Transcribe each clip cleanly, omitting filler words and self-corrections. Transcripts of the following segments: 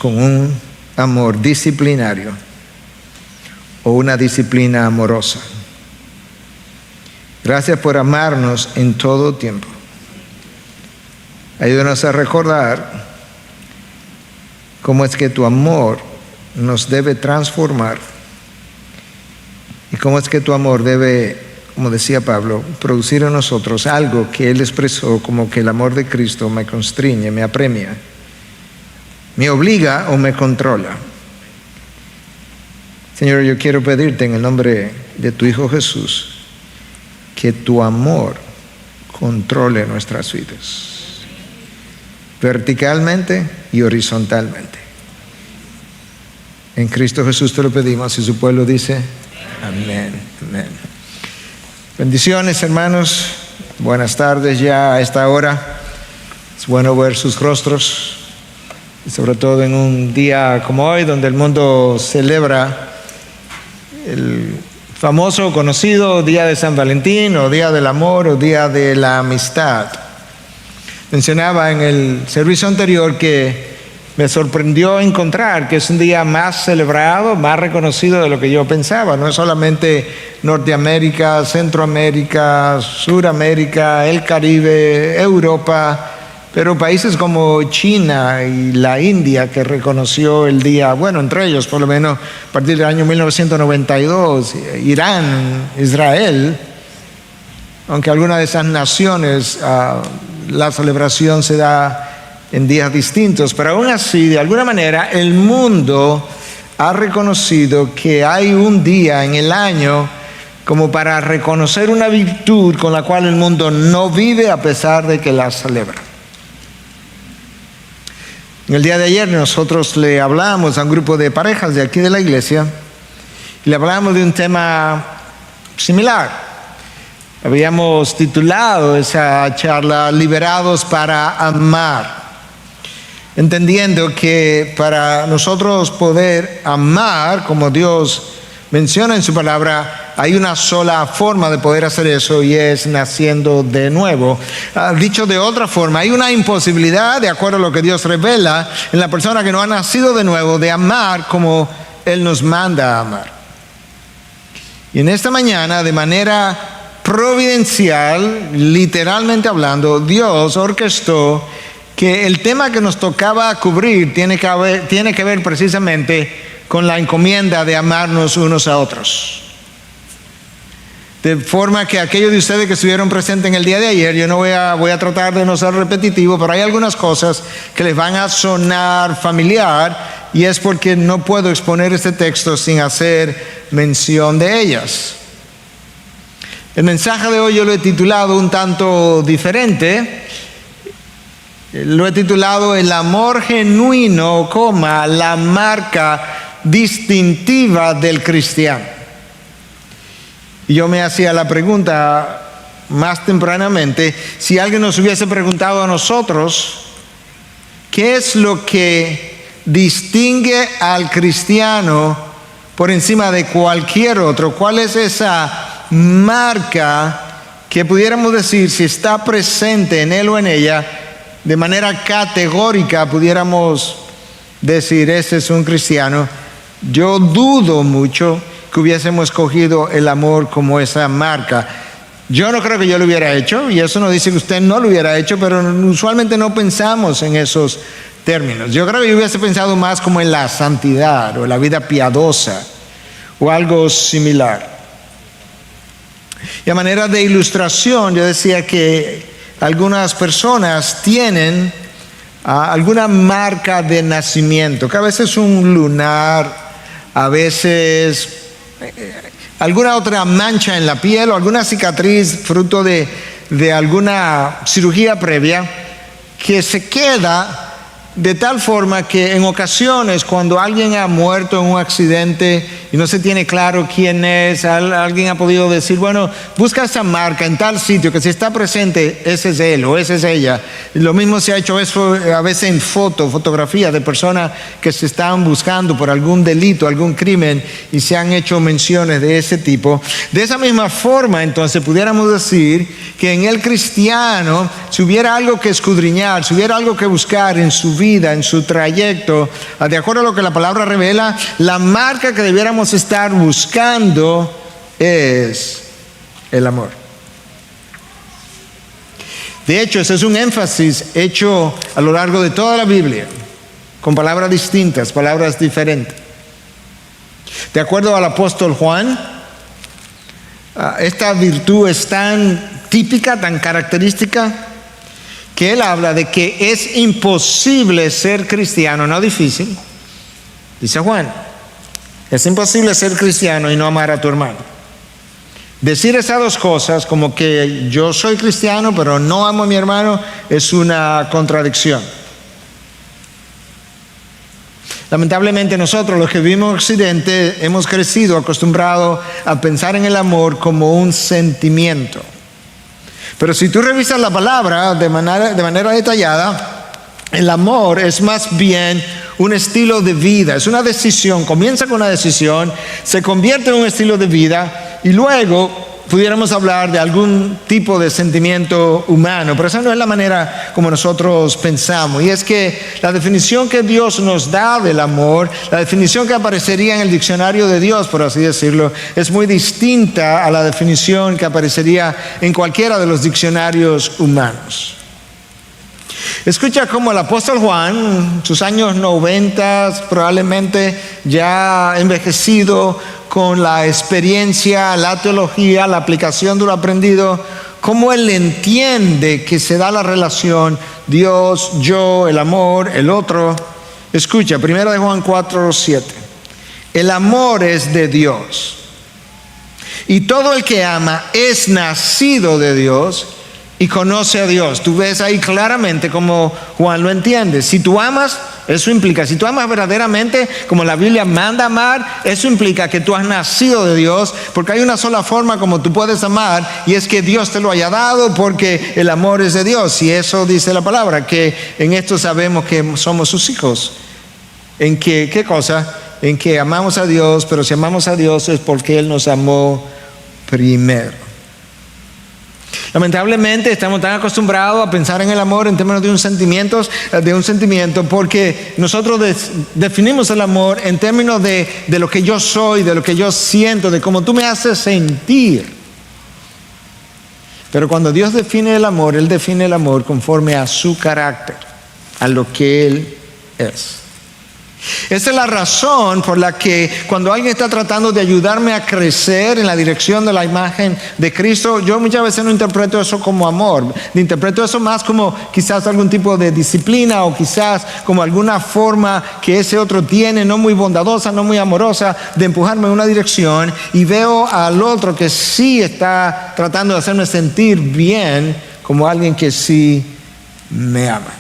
con un amor disciplinario o una disciplina amorosa. Gracias por amarnos en todo tiempo. Ayúdanos a recordar cómo es que tu amor nos debe transformar y cómo es que tu amor debe, como decía Pablo, producir en nosotros algo que él expresó como que el amor de Cristo me constriñe, me apremia, me obliga o me controla. Señor, yo quiero pedirte en el nombre de tu Hijo Jesús que tu amor controle nuestras vidas, verticalmente y horizontalmente. En Cristo Jesús te lo pedimos y su pueblo dice amén, amén. Bendiciones, hermanos. Buenas tardes ya a esta hora. Es bueno ver sus rostros, y sobre todo en un día como hoy, donde el mundo celebra el famoso, conocido Día de San Valentín, o Día del Amor, o Día de la Amistad. Mencionaba en el servicio anterior que me sorprendió encontrar que es un día más celebrado, más reconocido de lo que yo pensaba. No es solamente Norteamérica, Centroamérica, Suramérica, el Caribe, Europa, pero países como China y la India, que reconoció el día, bueno, entre ellos por lo menos a partir del año 1992, Irán, Israel, aunque algunas de esas naciones la celebración se da en días distintos, pero aún así, de alguna manera, el mundo ha reconocido que hay un día en el año como para reconocer una virtud con la cual el mundo no vive a pesar de que la celebra. En el día de ayer nosotros le hablamos a un grupo de parejas de aquí de la iglesia y le hablamos de un tema similar. Habíamos titulado esa charla Liberados para Amar, entendiendo que para nosotros poder amar como Dios menciona en su palabra, hay una sola forma de poder hacer eso y es naciendo de nuevo. Dicho de otra forma, hay una imposibilidad, de acuerdo a lo que Dios revela en la persona que no ha nacido de nuevo, de amar como Él nos manda a amar. Y en esta mañana, de manera providencial, literalmente hablando, Dios orquestó que el tema que nos tocaba cubrir tiene que ver precisamente con la encomienda de amarnos unos a otros. De forma que aquellos de ustedes que estuvieron presentes en el día de ayer, yo no voy a tratar de no ser repetitivo, pero hay algunas cosas que les van a sonar familiar y es porque no puedo exponer este texto sin hacer mención de ellas. El mensaje de hoy yo lo he titulado un tanto diferente. Lo he titulado El amor genuino, la marca distintiva del cristiano. Y yo me hacía la pregunta más tempranamente, si alguien nos hubiese preguntado a nosotros, ¿qué es lo que distingue al cristiano por encima de cualquier otro? ¿Cuál es esa marca que pudiéramos decir, si está presente en él o en ella, de manera categórica pudiéramos decir, ese es un cristiano? Yo dudo mucho que hubiésemos escogido el amor como esa marca. Yo no creo que yo lo hubiera hecho, y eso no dice que usted no lo hubiera hecho, pero usualmente no pensamos en esos términos. Yo creo que yo hubiese pensado más como en la santidad o la vida piadosa o algo similar. Y a manera de ilustración, yo decía que algunas personas tienen alguna marca de nacimiento, que a veces es un lunar, a veces alguna otra mancha en la piel o alguna cicatriz fruto de alguna cirugía previa que se queda de tal forma que en ocasiones cuando alguien ha muerto en un accidente y no se tiene claro quién es, alguien ha podido decir, bueno, busca esa marca en tal sitio, que si está presente, ese es él o esa es ella. Y lo mismo se ha hecho eso a veces en fotografía de personas que se están buscando por algún delito, algún crimen, y se han hecho menciones de ese tipo. De esa misma forma, entonces, pudiéramos decir que en el cristiano, si hubiera algo que escudriñar, si hubiera algo que buscar en su vida, en su trayecto, de acuerdo a lo que la palabra revela, la marca que debiéramos estar buscando es el amor. De hecho, ese es un énfasis hecho a lo largo de toda la Biblia, con palabras distintas, palabras diferentes. De acuerdo al apóstol Juan, esta virtud es tan típica, tan característica, que él habla de que es imposible ser cristiano, no difícil, dice Juan, es imposible ser cristiano y no amar a tu hermano. Decir esas dos cosas, como que yo soy cristiano pero no amo a mi hermano, es una contradicción. Lamentablemente nosotros, los que vivimos en Occidente, hemos crecido acostumbrados a pensar en el amor como un sentimiento. Pero si tú revisas la palabra de manera detallada, el amor es más bien un estilo de vida, es una decisión, comienza con una decisión, se convierte en un estilo de vida y luego pudiéramos hablar de algún tipo de sentimiento humano, pero esa no es la manera como nosotros pensamos. Y es que la definición que Dios nos da del amor, la definición que aparecería en el diccionario de Dios, por así decirlo, es muy distinta a la definición que aparecería en cualquiera de los diccionarios humanos. Escucha cómo el apóstol Juan, en sus años 90, probablemente ya envejecido con la experiencia, la teología, la aplicación de lo aprendido, cómo él entiende que se da la relación Dios, yo, el amor, el otro. Escucha, 1 Juan 4:7. El amor es de Dios. Y todo el que ama es nacido de Dios y conoce a Dios. Tú ves ahí claramente cómo Juan lo entiende. Si tú amas, eso implica, si tú amas verdaderamente, como la Biblia manda amar, eso implica que tú has nacido de Dios, porque hay una sola forma como tú puedes amar, y es que Dios te lo haya dado, porque el amor es de Dios. Y eso dice la palabra, que en esto sabemos que somos sus hijos. ¿En qué? ¿Qué cosa? En que amamos a Dios, pero si amamos a Dios es porque Él nos amó primero. Lamentablemente estamos tan acostumbrados a pensar en el amor en términos de un sentimiento, porque nosotros definimos el amor en términos de lo que yo soy, de lo que yo siento, de cómo tú me haces sentir. Pero cuando Dios define el amor, Él define el amor conforme a su carácter, a lo que Él es. Esa es la razón por la que cuando alguien está tratando de ayudarme a crecer en la dirección de la imagen de Cristo, yo muchas veces no interpreto eso como amor, interpreto eso más como quizás algún tipo de disciplina o quizás como alguna forma que ese otro tiene, no muy bondadosa, no muy amorosa, de empujarme en una dirección, y veo al otro que sí está tratando de hacerme sentir bien como alguien que sí me ama.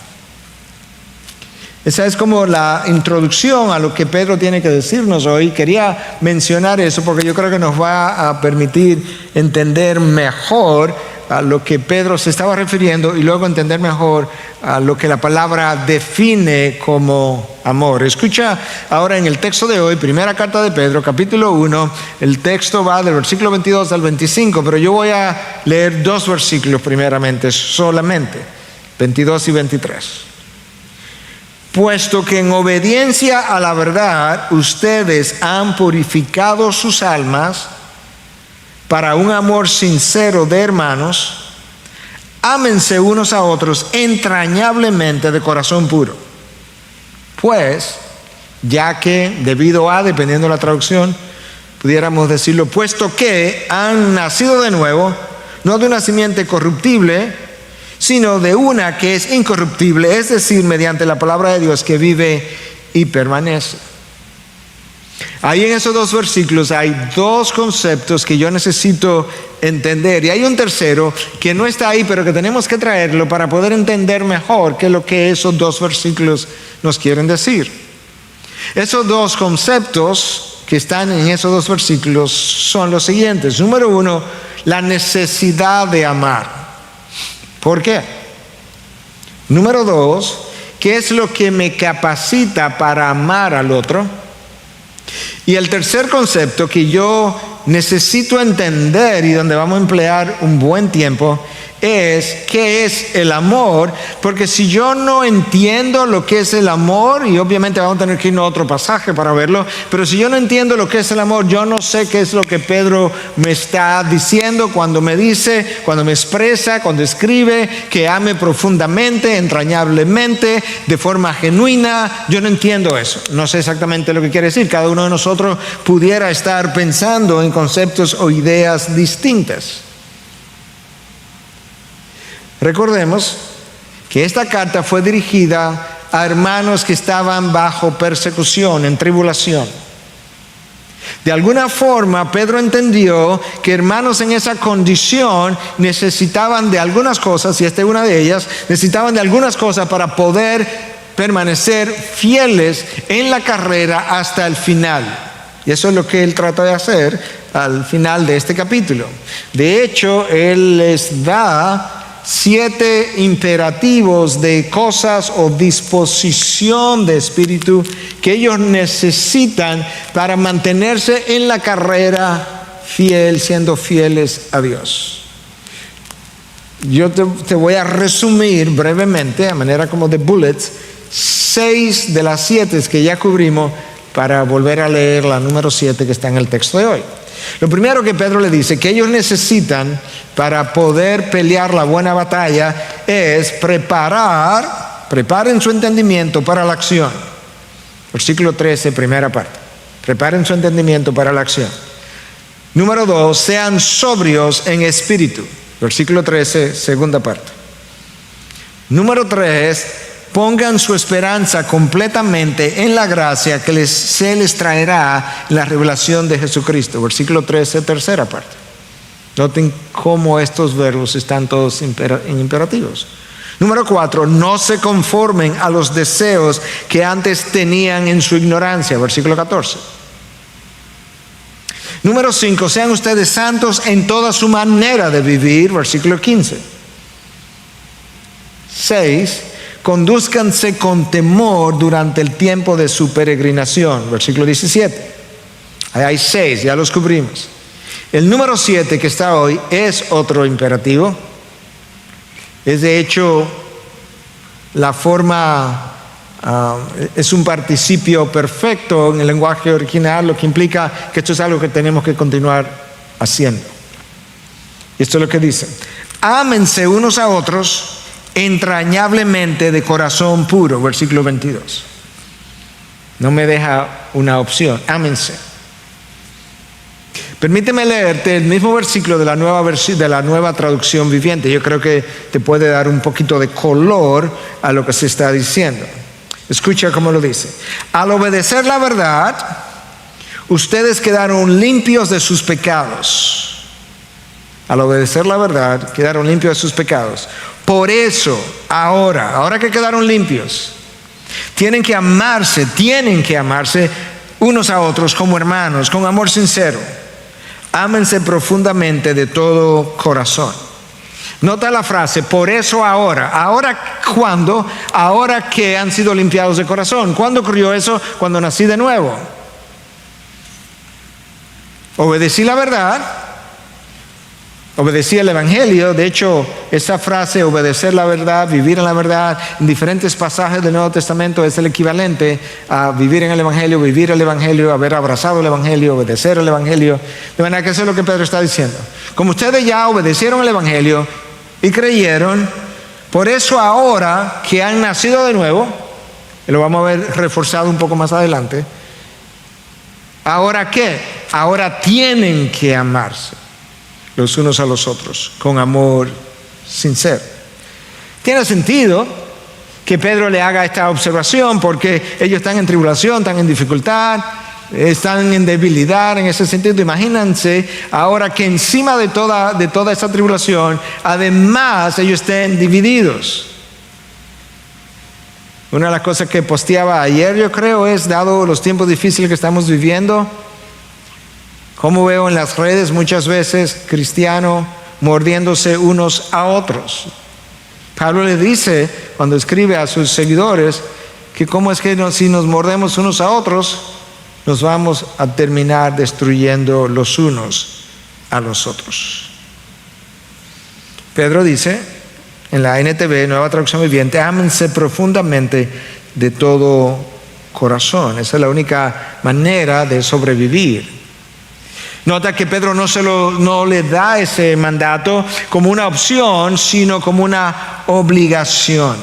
Esa es como la introducción a lo que Pedro tiene que decirnos hoy. Quería mencionar eso porque yo creo que nos va a permitir entender mejor a lo que Pedro se estaba refiriendo y luego entender mejor a lo que la palabra define como amor. Escucha ahora en el texto de hoy, primera carta de Pedro, capítulo 1, el texto va del versículo 22 al 25, pero yo voy a leer 2 versículos primeramente, solamente, 22 y 23. Puesto que en obediencia a la verdad ustedes han purificado sus almas para un amor sincero de hermanos, ámense unos a otros entrañablemente de corazón puro. Pues, ya que debido a, dependiendo de la traducción, pudiéramos decirlo, puesto que han nacido de nuevo, no de una simiente corruptible, sino de una que es incorruptible, es decir, mediante la palabra de Dios que vive y permanece. Ahí en esos 2 versículos hay 2 conceptos que yo necesito entender, y hay un tercero que no está ahí, pero que tenemos que traerlo para poder entender mejor qué es lo que esos 2 versículos nos quieren decir. Esos 2 conceptos que están en esos 2 versículos son los siguientes. Número 1, la necesidad de amar. ¿Por qué? Número 2, ¿qué es lo que me capacita para amar al otro? Y el tercer concepto que yo necesito entender y donde vamos a emplear un buen tiempo es qué es el amor, porque si yo no entiendo lo que es el amor, y obviamente vamos a tener que irnos a otro pasaje para verlo, pero si yo no entiendo lo que es el amor, yo no sé qué es lo que Pedro me está diciendo cuando me dice, cuando me expresa, cuando escribe que ame profundamente, entrañablemente, de forma genuina. Yo no entiendo eso, no sé exactamente lo que quiere decir. Cada uno de nosotros pudiera estar pensando en conceptos o ideas distintas. Recordemos que esta carta fue dirigida a hermanos que estaban bajo persecución, en tribulación. De alguna forma, Pedro entendió que hermanos en esa condición necesitaban de algunas cosas, y esta es una de ellas, necesitaban de algunas cosas para poder permanecer fieles en la carrera hasta el final. Y eso es lo que él trata de hacer al final de este capítulo. De hecho, él les da 7 imperativos de cosas o disposición de espíritu que ellos necesitan para mantenerse en la carrera fiel, siendo fieles a Dios. Yo te voy a resumir brevemente, a manera como de bullets, 6 de las 7 que ya cubrimos, para volver a leer la número 7 que está en el texto de hoy. Lo primero que Pedro le dice que ellos necesitan para poder pelear la buena batalla es preparen su entendimiento para la acción. Versículo 13, primera parte. Preparen su entendimiento para la acción. Número 2, sean sobrios en espíritu. Versículo 13, segunda parte. Número 3, pongan su esperanza completamente en la gracia que se les traerá en la revelación de Jesucristo. Versículo 13, tercera parte. Noten cómo estos verbos están todos en imperativos. Número 4, no se conformen a los deseos que antes tenían en su ignorancia. Versículo 14. Número 5, sean ustedes santos en toda su manera de vivir. Versículo 15. 6, condúzcanse con temor durante el tiempo de su peregrinación. Versículo 17. Ahí hay 6, ya los cubrimos. El número 7 que está hoy es otro imperativo. Es de hecho la forma, es un participio perfecto en el lenguaje original, lo que implica que esto es algo que tenemos que continuar haciendo. Esto es lo que dice: ámense unos a otros entrañablemente de corazón puro. Versículo 22. No me deja una opción. Ámense. Permíteme leerte el mismo versículo de la nueva traducción viviente. Yo creo que te puede dar un poquito de color a lo que se está diciendo. Escucha cómo lo dice. Al obedecer la verdad, ustedes quedaron limpios de sus pecados. Al obedecer la verdad, quedaron limpios de sus pecados. Por eso, ahora que quedaron limpios, tienen que amarse unos a otros como hermanos, con amor sincero. Ámense profundamente de todo corazón. Nota la frase, por eso ahora. ¿Ahora cuándo? Ahora que han sido limpiados de corazón. ¿Cuándo ocurrió eso? Cuando nací de nuevo. Obedecí la verdad. Obedecí el Evangelio. De hecho, esa frase, obedecer la verdad, vivir en la verdad, en diferentes pasajes del Nuevo Testamento es el equivalente a vivir en el Evangelio, vivir el Evangelio, haber abrazado el Evangelio, obedecer el Evangelio. De manera que eso es lo que Pedro está diciendo. Como ustedes ya obedecieron el Evangelio y creyeron, por eso ahora que han nacido de nuevo, y lo vamos a ver reforzado un poco más adelante, ¿ahora qué? Ahora tienen que amarse los unos a los otros, con amor sincero. Tiene sentido que Pedro le haga esta observación porque ellos están en tribulación, están en dificultad, están en debilidad en ese sentido. Imagínense ahora que encima de toda esa tribulación, además ellos estén divididos. Una de las cosas que posteaba ayer, yo creo, es, dado los tiempos difíciles que estamos viviendo, como veo en las redes muchas veces cristianos mordiéndose unos a otros. Pablo le dice, cuando escribe a sus seguidores, que cómo es que si nos mordemos unos a otros, nos vamos a terminar destruyendo los unos a los otros. Pedro dice, en la NTV, Nueva Traducción Viviente, ámense profundamente de todo corazón. Esa es la única manera de sobrevivir. Nota que Pedro no le da ese mandato como una opción, sino como una obligación.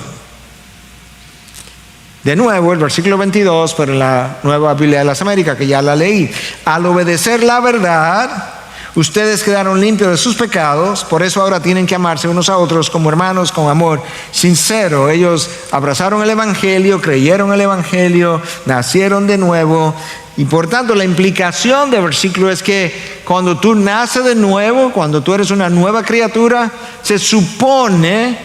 De nuevo, el versículo 22, pero en la Nueva Biblia de las Américas, que ya la leí. Al obedecer la verdad, ustedes quedaron limpios de sus pecados, por eso ahora tienen que amarse unos a otros como hermanos, con amor sincero. Ellos abrazaron el Evangelio, creyeron el Evangelio, nacieron de nuevo. Y por tanto la implicación del versículo es que cuando tú naces de nuevo, cuando tú eres una nueva criatura, se supone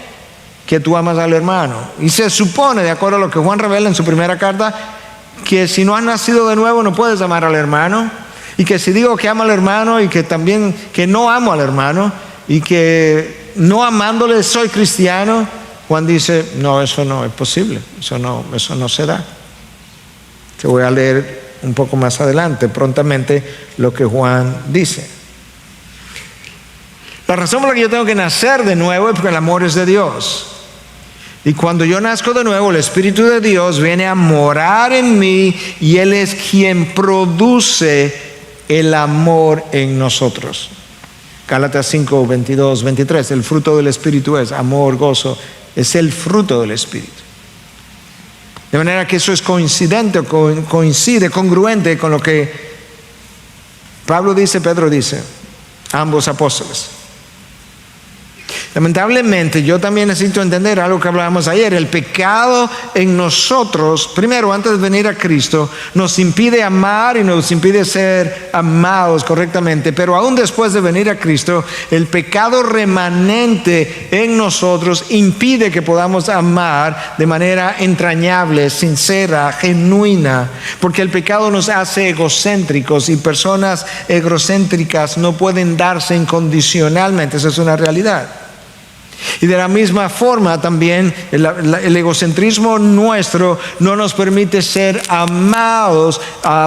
que tú amas al hermano. Y se supone, de acuerdo a lo que Juan revela en su primera carta, que si no has nacido de nuevo no puedes amar al hermano. Y que si digo que amo al hermano y que también que no amo al hermano y que no amándole soy cristiano, Juan dice, no, eso no es posible, eso no se da. Te voy a leer un poco más adelante, prontamente, lo que Juan dice. La razón por la que yo tengo que nacer de nuevo es porque el amor es de Dios. Y cuando yo nazco de nuevo, el Espíritu de Dios viene a morar en mí y Él es quien produce el amor en nosotros. Gálatas 5, 22, 23. El fruto del Espíritu es amor, gozo. Es el fruto del Espíritu. De manera que eso es coincidente, coincide, congruente con lo que Pablo dice, Pedro dice, ambos apóstoles. Lamentablemente, yo también necesito entender algo que hablábamos ayer. El pecado en nosotros, primero, antes de venir a Cristo, nos impide amar y nos impide ser amados correctamente. Pero aún después de venir a Cristo, el pecado remanente en nosotros impide que podamos amar de manera entrañable, sincera, genuina. Porque el pecado nos hace egocéntricos y personas egocéntricas no pueden darse incondicionalmente. Esa es una realidad. Y de la misma forma también el egocentrismo nuestro no nos permite ser amados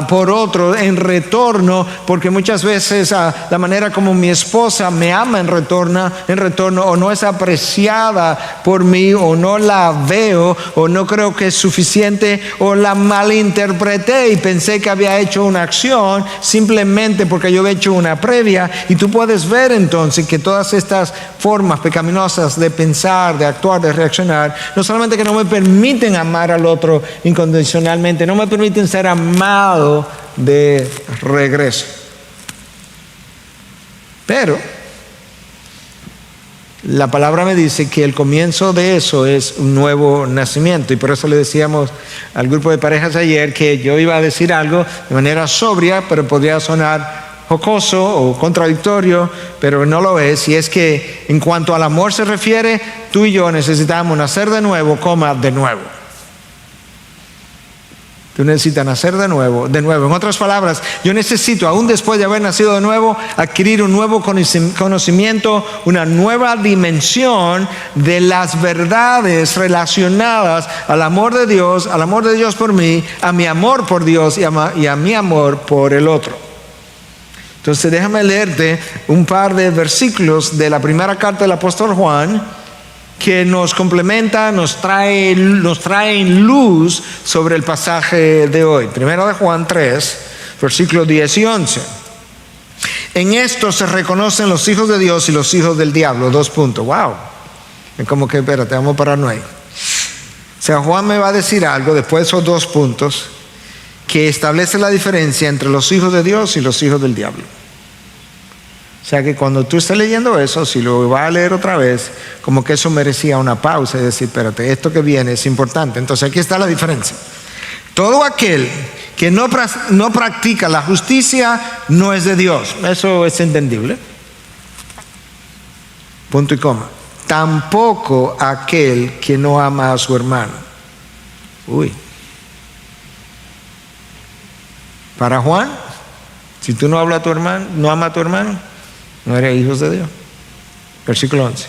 por otros en retorno, porque muchas veces la manera como mi esposa me ama en retorno o no es apreciada por mí, o no la veo, o no creo que es suficiente, o la malinterpreté y pensé que había hecho una acción simplemente porque yo había hecho una previa. Y tú puedes ver entonces que todas estas formas pecaminosas de pensar, de actuar, de reaccionar, no solamente que no me permiten amar al otro incondicionalmente, no me permiten ser amado de regreso. Pero la palabra me dice que el comienzo de eso es un nuevo nacimiento, y por eso le decíamos al grupo de parejas ayer que yo iba a decir algo de manera sobria, pero podría sonar jocoso o contradictorio, pero no lo es. Y es que en cuanto al amor se refiere, tú y yo necesitamos nacer de nuevo, de nuevo. Tú necesitas nacer de nuevo, de nuevo. En otras palabras, yo necesito, aún después de haber nacido de nuevo, adquirir un nuevo conocimiento, una nueva dimensión de las verdades relacionadas al amor de Dios por mí, a mi amor por Dios y a mi amor por el otro. Entonces déjame leerte un par de versículos de la primera carta del apóstol Juan que nos complementa, nos traen luz sobre el pasaje de hoy. Primero de Juan 3, versículos 10 y 11. En esto se reconocen los hijos de Dios y los hijos del diablo. 2 puntos. Wow. Es como que, espérate, vamos a pararnos ahí. O sea, Juan me va a decir algo después de esos 2 puntos que establece la diferencia entre los hijos de Dios y los hijos del diablo. O sea que cuando tú estés leyendo eso, si lo vas a leer otra vez, como que eso merecía una pausa y decir, espérate, esto que viene es importante. Entonces aquí está la diferencia. Todo aquel que no practica la justicia no es de Dios. Eso es entendible. Punto y coma. Tampoco aquel que no ama a su hermano. Uy. Para Juan, si tú no amas a tu hermano, no eres hijos de Dios. Versículo 11.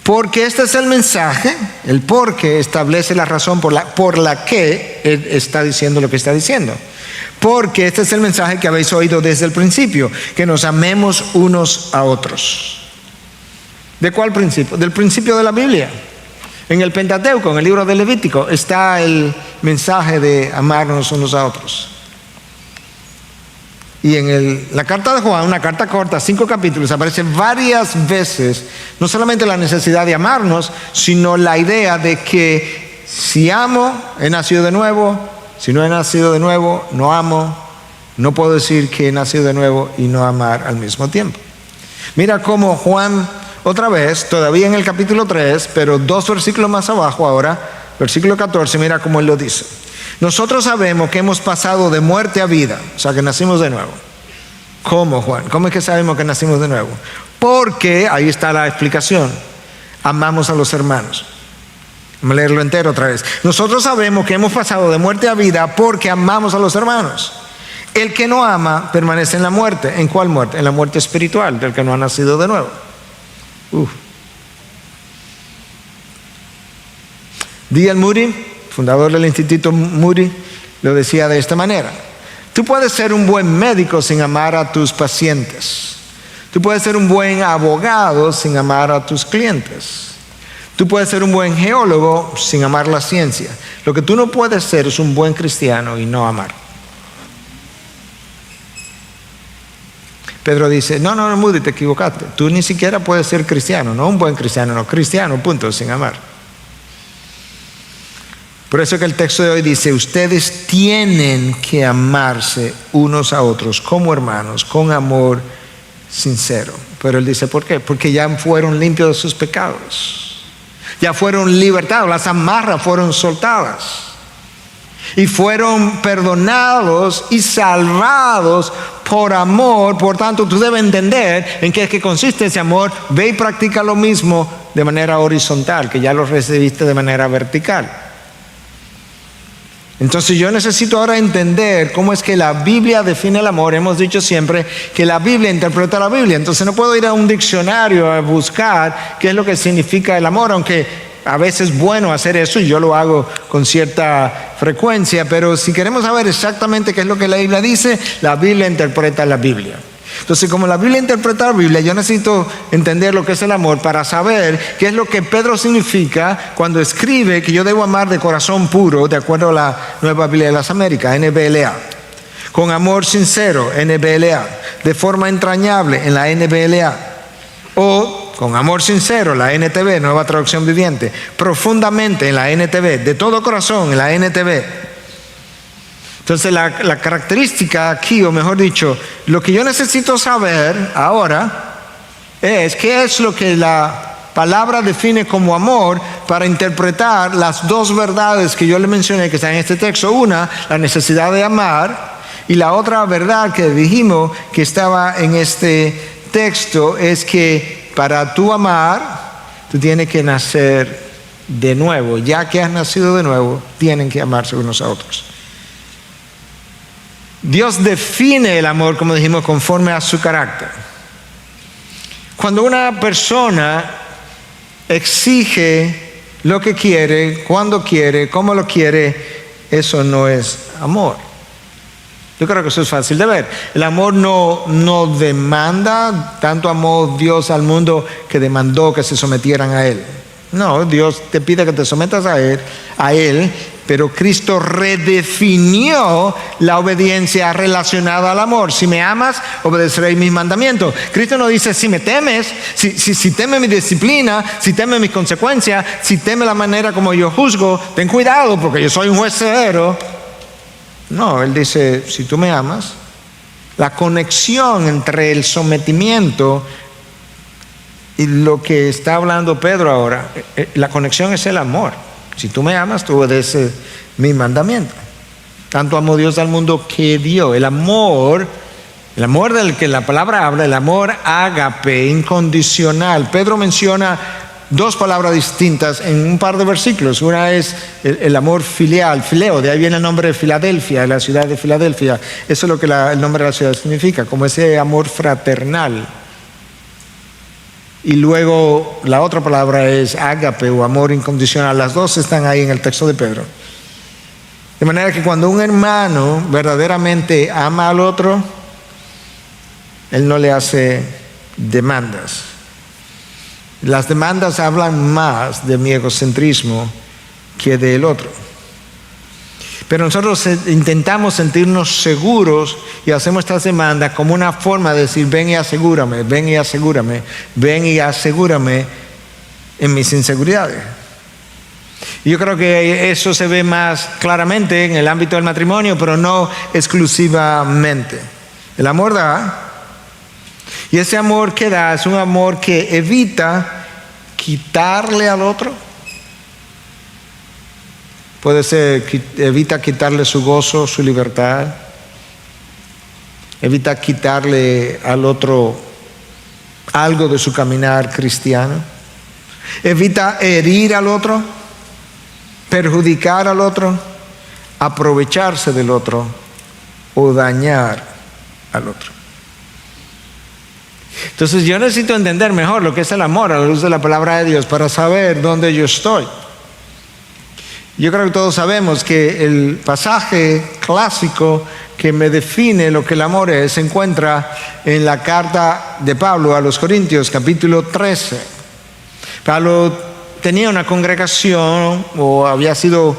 Porque este es el mensaje, el porque establece la razón por la que él está diciendo lo que está diciendo. Porque este es el mensaje que habéis oído desde el principio, que nos amemos unos a otros. ¿De cuál principio? Del principio de la Biblia. En el Pentateuco, en el libro de Levítico, está el mensaje de amarnos unos a otros. Y en la carta de Juan, una carta corta, 5 capítulos, aparece varias veces, no solamente la necesidad de amarnos, sino la idea de que si amo, he nacido de nuevo; si no he nacido de nuevo, no amo. No puedo decir que he nacido de nuevo y no amar al mismo tiempo. Mira cómo Juan, otra vez, todavía en el capítulo 3, pero 2 versículos más abajo ahora, versículo 14, mira cómo él lo dice. Nosotros sabemos que hemos pasado de muerte a vida, o sea que nacimos de nuevo. ¿Cómo, Juan? ¿Cómo es que sabemos que nacimos de nuevo? Porque, ahí está la explicación, amamos a los hermanos. Vamos a leerlo entero otra vez. Nosotros sabemos que hemos pasado de muerte a vida porque amamos a los hermanos. El que no ama permanece en la muerte. ¿En cuál muerte? En la muerte espiritual del que no ha nacido de nuevo. D.L. Moody, fundador del Instituto Moody, lo decía de esta manera: tú puedes ser un buen médico sin amar a tus pacientes. Tú puedes ser un buen abogado sin amar a tus clientes. Tú puedes ser un buen geólogo sin amar la ciencia. Lo que tú no puedes ser es un buen cristiano y no amar. Pedro dice, no, Moody, te equivocaste. Tú ni siquiera puedes ser cristiano, no un buen cristiano, no cristiano, punto, sin amar. Por eso que el texto de hoy dice, ustedes tienen que amarse unos a otros como hermanos, con amor sincero. Pero él dice, ¿por qué? Porque ya fueron limpios de sus pecados. Ya fueron libertados, las amarras fueron soltadas. Y fueron perdonados y salvados por amor. Por tanto, tú debes entender en qué es que consiste ese amor. Ve y practica lo mismo de manera horizontal, que ya lo recibiste de manera vertical. Entonces yo necesito ahora entender cómo es que la Biblia define el amor. Hemos dicho siempre que la Biblia interpreta la Biblia. Entonces no puedo ir a un diccionario a buscar qué es lo que significa el amor, aunque a veces es bueno hacer eso y yo lo hago con cierta frecuencia. Pero si queremos saber exactamente qué es lo que la Biblia dice, la Biblia interpreta la Biblia. Entonces, como la Biblia interpreta la Biblia, yo necesito entender lo que es el amor para saber qué es lo que Pedro significa cuando escribe que yo debo amar de corazón puro, de acuerdo a la Nueva Biblia de las Américas, NBLA. Con amor sincero, NBLA. De forma entrañable, en la NBLA. O con amor sincero, la NTV, Nueva Traducción Viviente. Profundamente, en la NTV. De todo corazón, en la NTV. Entonces la característica aquí, o mejor dicho, lo que yo necesito saber ahora es qué es lo que la palabra define como amor para interpretar las dos verdades que yo le mencioné que están en este texto. Una, la necesidad de amar, y la otra verdad que dijimos que estaba en este texto es que para tú amar, tú tienes que nacer de nuevo. Ya que has nacido de nuevo, tienen que amarse unos a otros. Dios define el amor, como dijimos, conforme a su carácter. Cuando una persona exige lo que quiere, cuando quiere, cómo lo quiere, eso no es amor. Yo creo que eso es fácil de ver. El amor no demanda, tanto amó Dios al mundo que demandó que se sometieran a Él. No, Dios te pide que te sometas a Él, pero Cristo redefinió la obediencia relacionada al amor. Si me amas, obedeceré mis mandamientos. Cristo no dice, si me temes, si temes mi disciplina, si temes mis consecuencias, si temes la manera como yo juzgo, ten cuidado porque yo soy un juez severo. No, Él dice, si tú me amas, la conexión entre el sometimiento y lo que está hablando Pedro ahora, la conexión es el amor. Si tú me amas, tú obedeces mi mandamiento. Tanto amó Dios al mundo que dio. El amor del que la palabra habla, el amor ágape, incondicional. Pedro menciona dos palabras distintas en un par de versículos. Una es el amor filial, fileo, de ahí viene el nombre de Filadelfia, de la ciudad de Filadelfia. Eso es lo que el nombre de la ciudad significa, como ese amor fraternal. Y luego la otra palabra es ágape o amor incondicional. Las dos están ahí en el texto de Pedro. De manera que cuando un hermano verdaderamente ama al otro, él no le hace demandas. Las demandas hablan más de mi egocentrismo que del otro. Pero nosotros intentamos sentirnos seguros y hacemos estas demandas como una forma de decir, ven y asegúrame, ven y asegúrame, ven y asegúrame en mis inseguridades. Y yo creo que eso se ve más claramente en el ámbito del matrimonio, pero no exclusivamente. El amor da, y ese amor que da es un amor que evita quitarle al otro. Puede ser, evita quitarle su gozo, su libertad. Evita quitarle al otro algo de su caminar cristiano. Evita herir al otro, perjudicar al otro, aprovecharse del otro o dañar al otro. Entonces yo necesito entender mejor lo que es el amor a la luz de la palabra de Dios para saber dónde yo estoy. Yo creo que todos sabemos que el pasaje clásico que me define lo que el amor es se encuentra en la carta de Pablo a los Corintios, capítulo 13. Pablo tenía una congregación, o había sido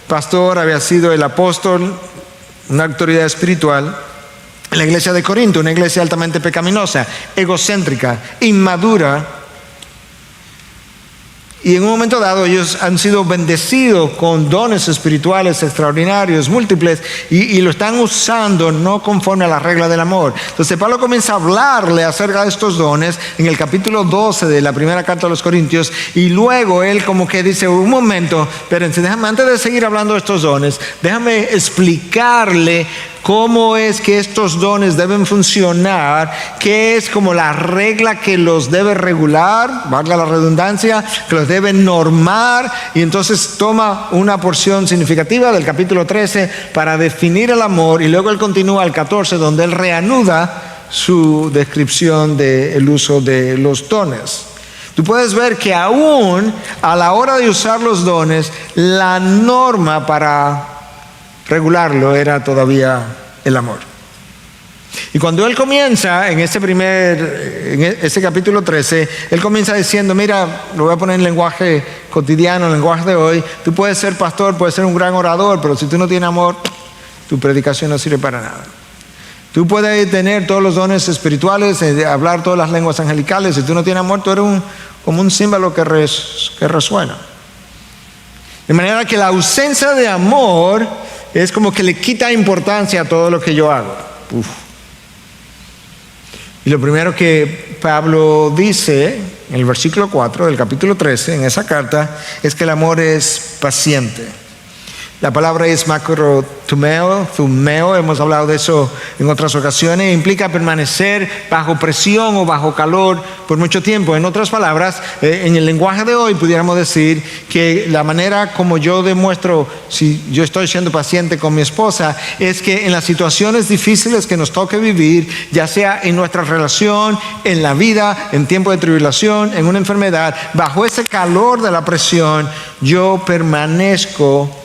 pastor, había sido el apóstol, una autoridad espiritual en la iglesia de Corinto, una iglesia altamente pecaminosa, egocéntrica, inmadura. Y en un momento dado ellos han sido bendecidos con dones espirituales extraordinarios, múltiples, y lo están usando no conforme a la regla del amor. Entonces Pablo comienza a hablarle acerca de estos dones en el capítulo 12 de la primera carta a los Corintios, y luego él como que dice, un momento, espérense, déjame, antes de seguir hablando de estos dones, déjame explicarle cómo es que estos dones deben funcionar, qué es como la regla que los debe regular, valga la redundancia, que los debe normar, y entonces toma una porción significativa del capítulo 13 para definir el amor, y luego él continúa al 14 donde él reanuda su descripción del uso de los dones. Tú puedes ver que aún a la hora de usar los dones, la norma para regularlo era todavía el amor. Y cuando él comienza en ese capítulo 13, él comienza diciendo, mira, lo voy a poner en lenguaje cotidiano, en lenguaje de hoy, tú puedes ser pastor, puedes ser un gran orador, pero si tú no tienes amor, tu predicación no sirve para nada. Tú puedes tener todos los dones espirituales, hablar todas las lenguas angelicales, si tú no tienes amor, tú eres como un címbalo que resuena. De manera que la ausencia de amor es como que le quita importancia a todo lo que yo hago. Uf. Y lo primero que Pablo dice en el versículo 4 del capítulo 13, en esa carta, es que el amor es paciente. La palabra es macrotumeo, hemos hablado de eso en otras ocasiones, implica permanecer bajo presión o bajo calor por mucho tiempo. En otras palabras, en el lenguaje de hoy pudiéramos decir que la manera como yo demuestro si yo estoy siendo paciente con mi esposa es que en las situaciones difíciles que nos toque vivir, ya sea en nuestra relación, en la vida, en tiempo de tribulación, en una enfermedad, bajo ese calor de la presión, yo permanezco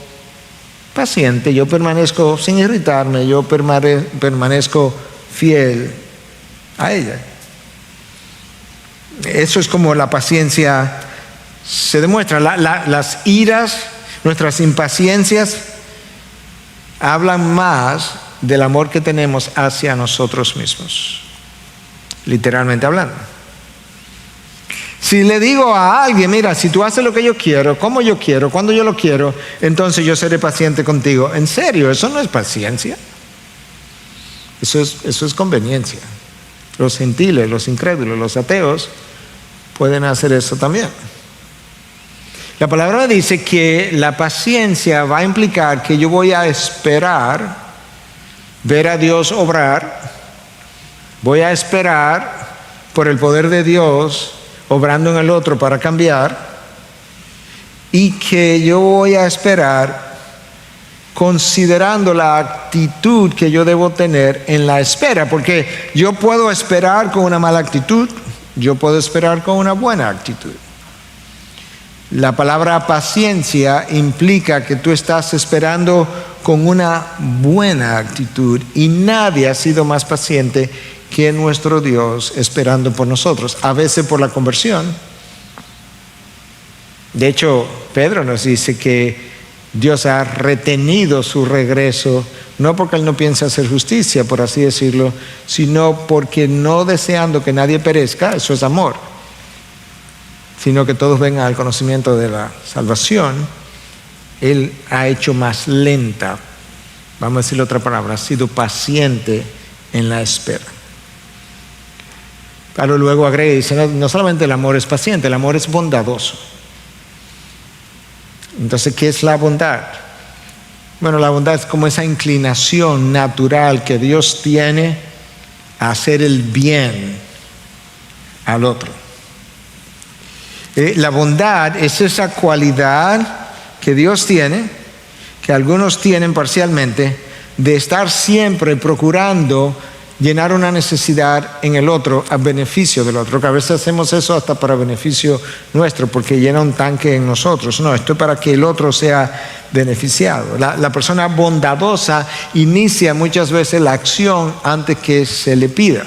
paciente, yo permanezco sin irritarme, yo permanezco fiel a ella. Eso es como la paciencia se demuestra. Las iras, nuestras impaciencias hablan más del amor que tenemos hacia nosotros mismos, literalmente hablando. Si le digo a alguien, mira, si tú haces lo que yo quiero, como yo quiero, cuando yo lo quiero, entonces yo seré paciente contigo. En serio, eso no es paciencia. Eso es conveniencia. Los gentiles, los incrédulos, los ateos pueden hacer eso también. La palabra dice que la paciencia va a implicar que yo voy a esperar ver a Dios obrar, voy a esperar por el poder de Dios obrando en el otro para cambiar, y que yo voy a esperar considerando la actitud que yo debo tener en la espera, porque yo puedo esperar con una mala actitud, yo puedo esperar con una buena actitud. La palabra paciencia implica que tú estás esperando con una buena actitud, y nadie ha sido más paciente que nuestro Dios esperando por nosotros, a veces por la conversión, De hecho, Pedro nos dice que Dios ha retenido su regreso, no porque Él no piensa hacer justicia, por así decirlo, sino porque no deseando que nadie perezca, eso es amor, sino que todos vengan al conocimiento de la salvación. Él ha hecho más lenta, vamos a decirle otra palabra, ha sido paciente en la espera. Pablo luego agrega y dice, no solamente el amor es paciente, el amor es bondadoso. Entonces, ¿qué es la bondad? Bueno, la bondad es como esa inclinación natural que Dios tiene a hacer el bien al otro. La bondad es esa cualidad que Dios tiene, que algunos tienen parcialmente, de estar siempre procurando llenar una necesidad en el otro a beneficio del otro, que a veces hacemos eso hasta para beneficio nuestro, porque llena un tanque en nosotros. No, esto es para que el otro sea beneficiado. La persona bondadosa inicia muchas veces la acción antes que se le pida.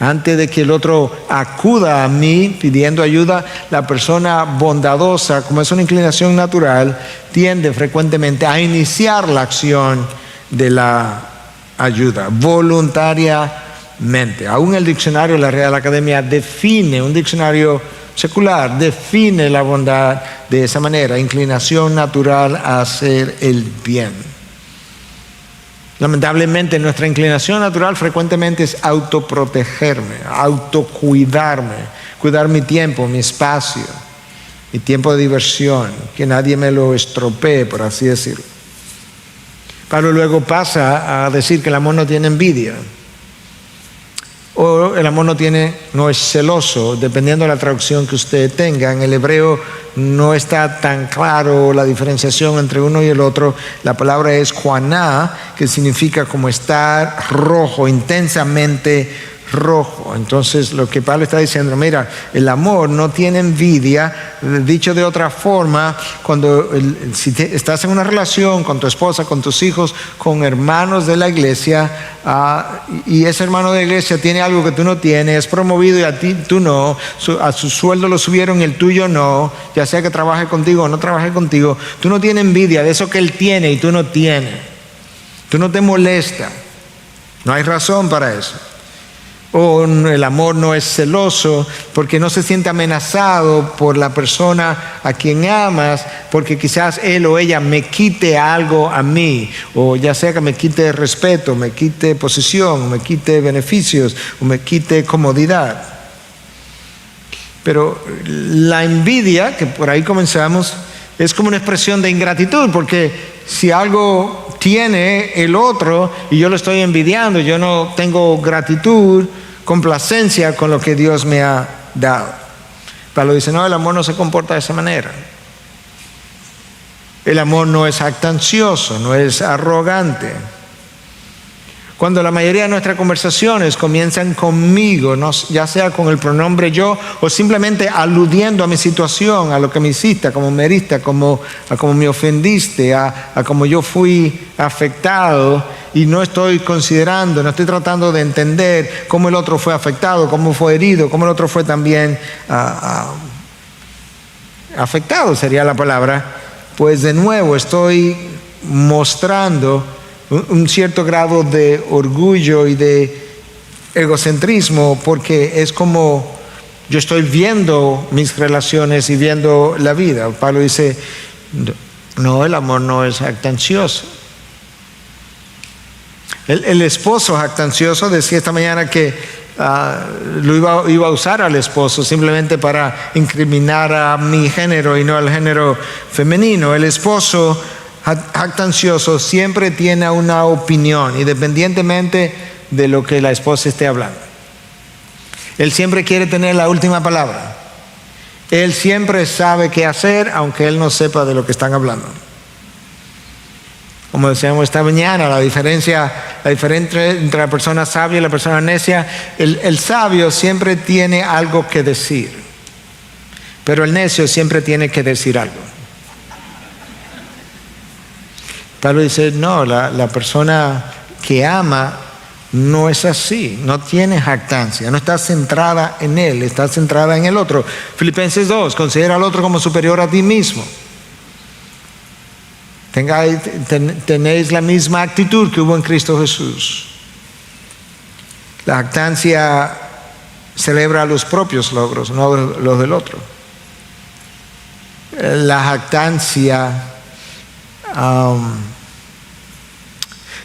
Antes de que el otro acuda a mí pidiendo ayuda, la persona bondadosa, como es una inclinación natural, tiende frecuentemente a iniciar la acción de la ayuda voluntariamente. Aún el diccionario de la Real Academia define, un diccionario secular, define la bondad de esa manera: inclinación natural a hacer el bien. Lamentablemente nuestra inclinación natural frecuentemente es autoprotegerme, autocuidarme, cuidar mi tiempo, mi espacio, mi tiempo de diversión, que nadie me lo estropee, por así decirlo. Pablo luego pasa a decir que el amor no tiene envidia, o el amor no es celoso, dependiendo de la traducción que usted tenga. En el hebreo no está tan claro la diferenciación entre uno y el otro. La palabra es juaná, que significa como estar rojo, intensamente rojo. Entonces lo que Pablo está diciendo, mira, el amor no tiene envidia. Dicho de otra forma, si estás en una relación con tu esposa, con tus hijos, con hermanos de la iglesia, y ese hermano de la iglesia tiene algo que tú no tienes, es promovido y a ti tú no, a su sueldo lo subieron y el tuyo no, ya sea que trabaje contigo o no trabaje contigo, tú no tienes envidia de eso que él tiene y tú no tienes. Tú no te molesta, no hay razón para eso. O el amor no es celoso porque no se siente amenazado por la persona a quien amas, porque quizás él o ella me quite algo a mí, o ya sea que me quite respeto, me quite posición, me quite beneficios, o me quite comodidad. Pero la envidia, que por ahí comenzamos, es como una expresión de ingratitud, porque si algo tiene el otro y yo lo estoy envidiando, yo no tengo gratitud, complacencia con lo que Dios me ha dado. Pablo dice, no, el amor no se comporta de esa manera. El amor no es jactancioso, no es arrogante. Cuando la mayoría de nuestras conversaciones comienzan conmigo, ya sea con el pronombre yo o simplemente aludiendo a mi situación, a lo que me hiciste, a cómo me heriste, a cómo me ofendiste, a cómo yo fui afectado, y no estoy considerando, no estoy tratando de entender cómo el otro fue afectado, cómo fue herido, cómo el otro fue también afectado, sería la palabra, pues de nuevo estoy mostrando un cierto grado de orgullo y de egocentrismo, porque es como yo estoy viendo mis relaciones y viendo la vida. Pablo dice, no, el amor no es jactancioso. El esposo jactancioso decía esta mañana que lo iba a usar al esposo simplemente para incriminar a mi género y no al género femenino. El esposo jactancioso siempre tiene una opinión, independientemente de lo que la esposa esté hablando. Él siempre quiere tener la última palabra. Él siempre sabe qué hacer, aunque él no sepa de lo que están hablando. Como decíamos esta mañana, la diferencia entre la persona sabia y la persona necia, el sabio siempre tiene algo que decir, pero el necio siempre tiene que decir algo. Pablo dice, no, la persona que ama no es así, no tiene jactancia, no está centrada en él, está centrada en el otro. Filipenses 2, considera al otro como superior a ti mismo. Tenéis la misma actitud que hubo en Cristo Jesús. La jactancia celebra los propios logros, no los del otro. La jactancia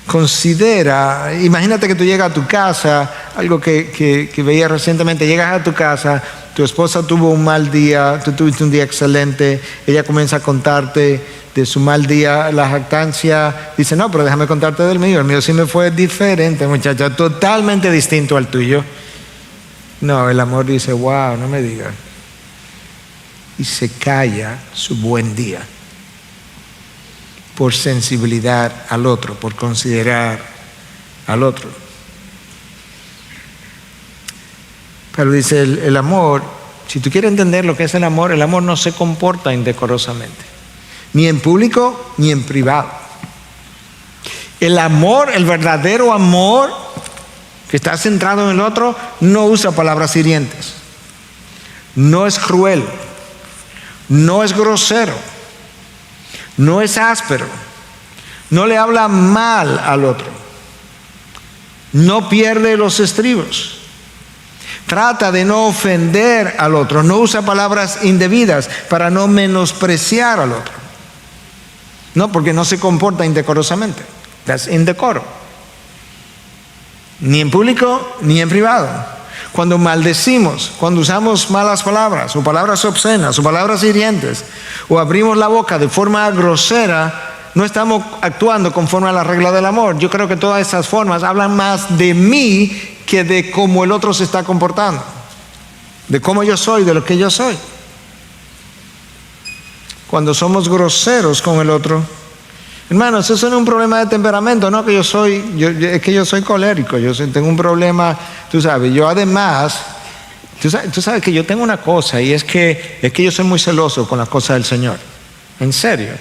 considera, imagínate que tú llegas a tu casa, algo que veía recientemente, llegas a tu casa, tu esposa tuvo un mal día, tú tuviste un día excelente, ella comienza a contarte de su mal día, la jactancia dice, no, pero déjame contarte del mío, el mío sí me fue diferente, muchacha, totalmente distinto al tuyo. No, el amor dice, wow, no me digas. Y se calla su buen día por sensibilidad al otro, por considerar al otro. Pero dice el amor, si tú quieres entender lo que es el amor no se comporta indecorosamente, ni en público ni en privado. El amor, el verdadero amor que está centrado en el otro, no usa palabras hirientes, no es cruel, no es grosero, no es áspero, no le habla mal al otro, no pierde los estribos, trata de no ofender al otro, no usa palabras indebidas para no menospreciar al otro. No, porque no se comporta indecorosamente. That's indecoro. Ni en público ni en privado. Cuando maldecimos, cuando usamos malas palabras, o palabras obscenas, o palabras hirientes, o abrimos la boca de forma grosera, no estamos actuando conforme a la regla del amor. Yo creo que todas esas formas hablan más de mí que de cómo el otro se está comportando, de cómo yo soy, de lo que yo soy. Cuando somos groseros con el otro, hermanos, eso no es un problema de temperamento, no que es que yo soy colérico, tengo un problema, tú sabes, yo además, tú sabes que yo tengo una cosa, y es que yo soy muy celoso con las cosas del Señor, en serio.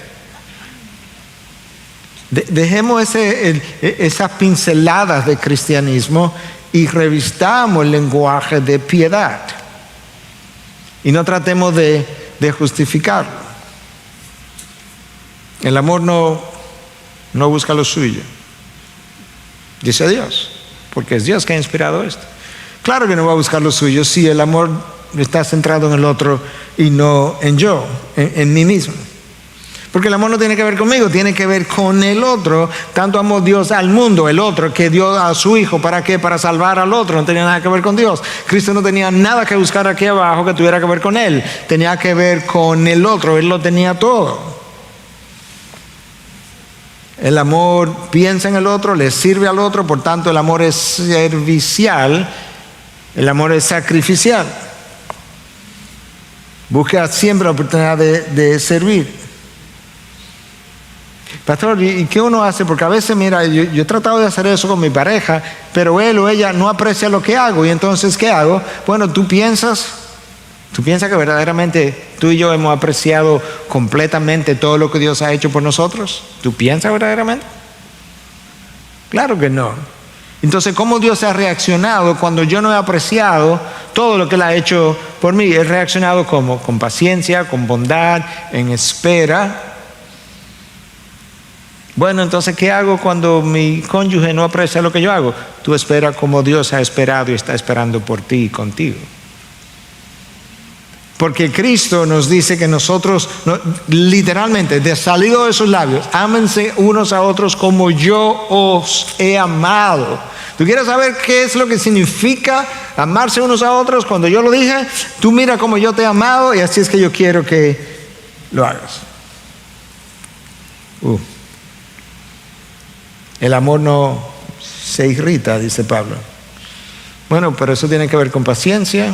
Dejemos esas pinceladas de cristianismo y revistamos el lenguaje de piedad, y no tratemos de justificarlo. El amor no busca lo suyo, dice Dios, porque es Dios que ha inspirado esto. Claro que no va a buscar lo suyo si el amor está centrado en el otro y no en yo, en mí mismo. Porque el amor no tiene que ver conmigo, tiene que ver con el otro. Tanto amó Dios al mundo, el otro, que dio a su Hijo. ¿Para qué? Para salvar al otro. No tenía nada que ver con Dios. Cristo no tenía nada que buscar aquí abajo que tuviera que ver con Él. Tenía que ver con el otro. Él lo tenía todo. El amor piensa en el otro, le sirve al otro, por tanto el amor es servicial, el amor es sacrificial. Busca siempre la oportunidad de servir. Pastor, ¿y qué uno hace? Porque a veces, mira, yo he tratado de hacer eso con mi pareja, pero él o ella no aprecia lo que hago, y entonces, ¿qué hago? Bueno, ¿tú piensas que verdaderamente tú y yo hemos apreciado completamente todo lo que Dios ha hecho por nosotros? ¿Tú piensas verdaderamente? Claro que no. Entonces, ¿cómo Dios ha reaccionado cuando yo no he apreciado todo lo que Él ha hecho por mí? Él ha reaccionado ¿cómo? Con paciencia, con bondad, en espera. Bueno, entonces, ¿qué hago cuando mi cónyuge no aprecia lo que yo hago? Tú esperas como Dios ha esperado y está esperando por ti y contigo. Porque Cristo nos dice que nosotros, literalmente, de salido de sus labios, ámense unos a otros como yo os he amado. ¿Tú quieres saber qué es lo que significa amarse unos a otros? Cuando yo lo dije, tú mira como yo te he amado y así es que yo quiero que lo hagas. El amor no se irrita, dice Pablo. Bueno, pero eso tiene que ver con paciencia.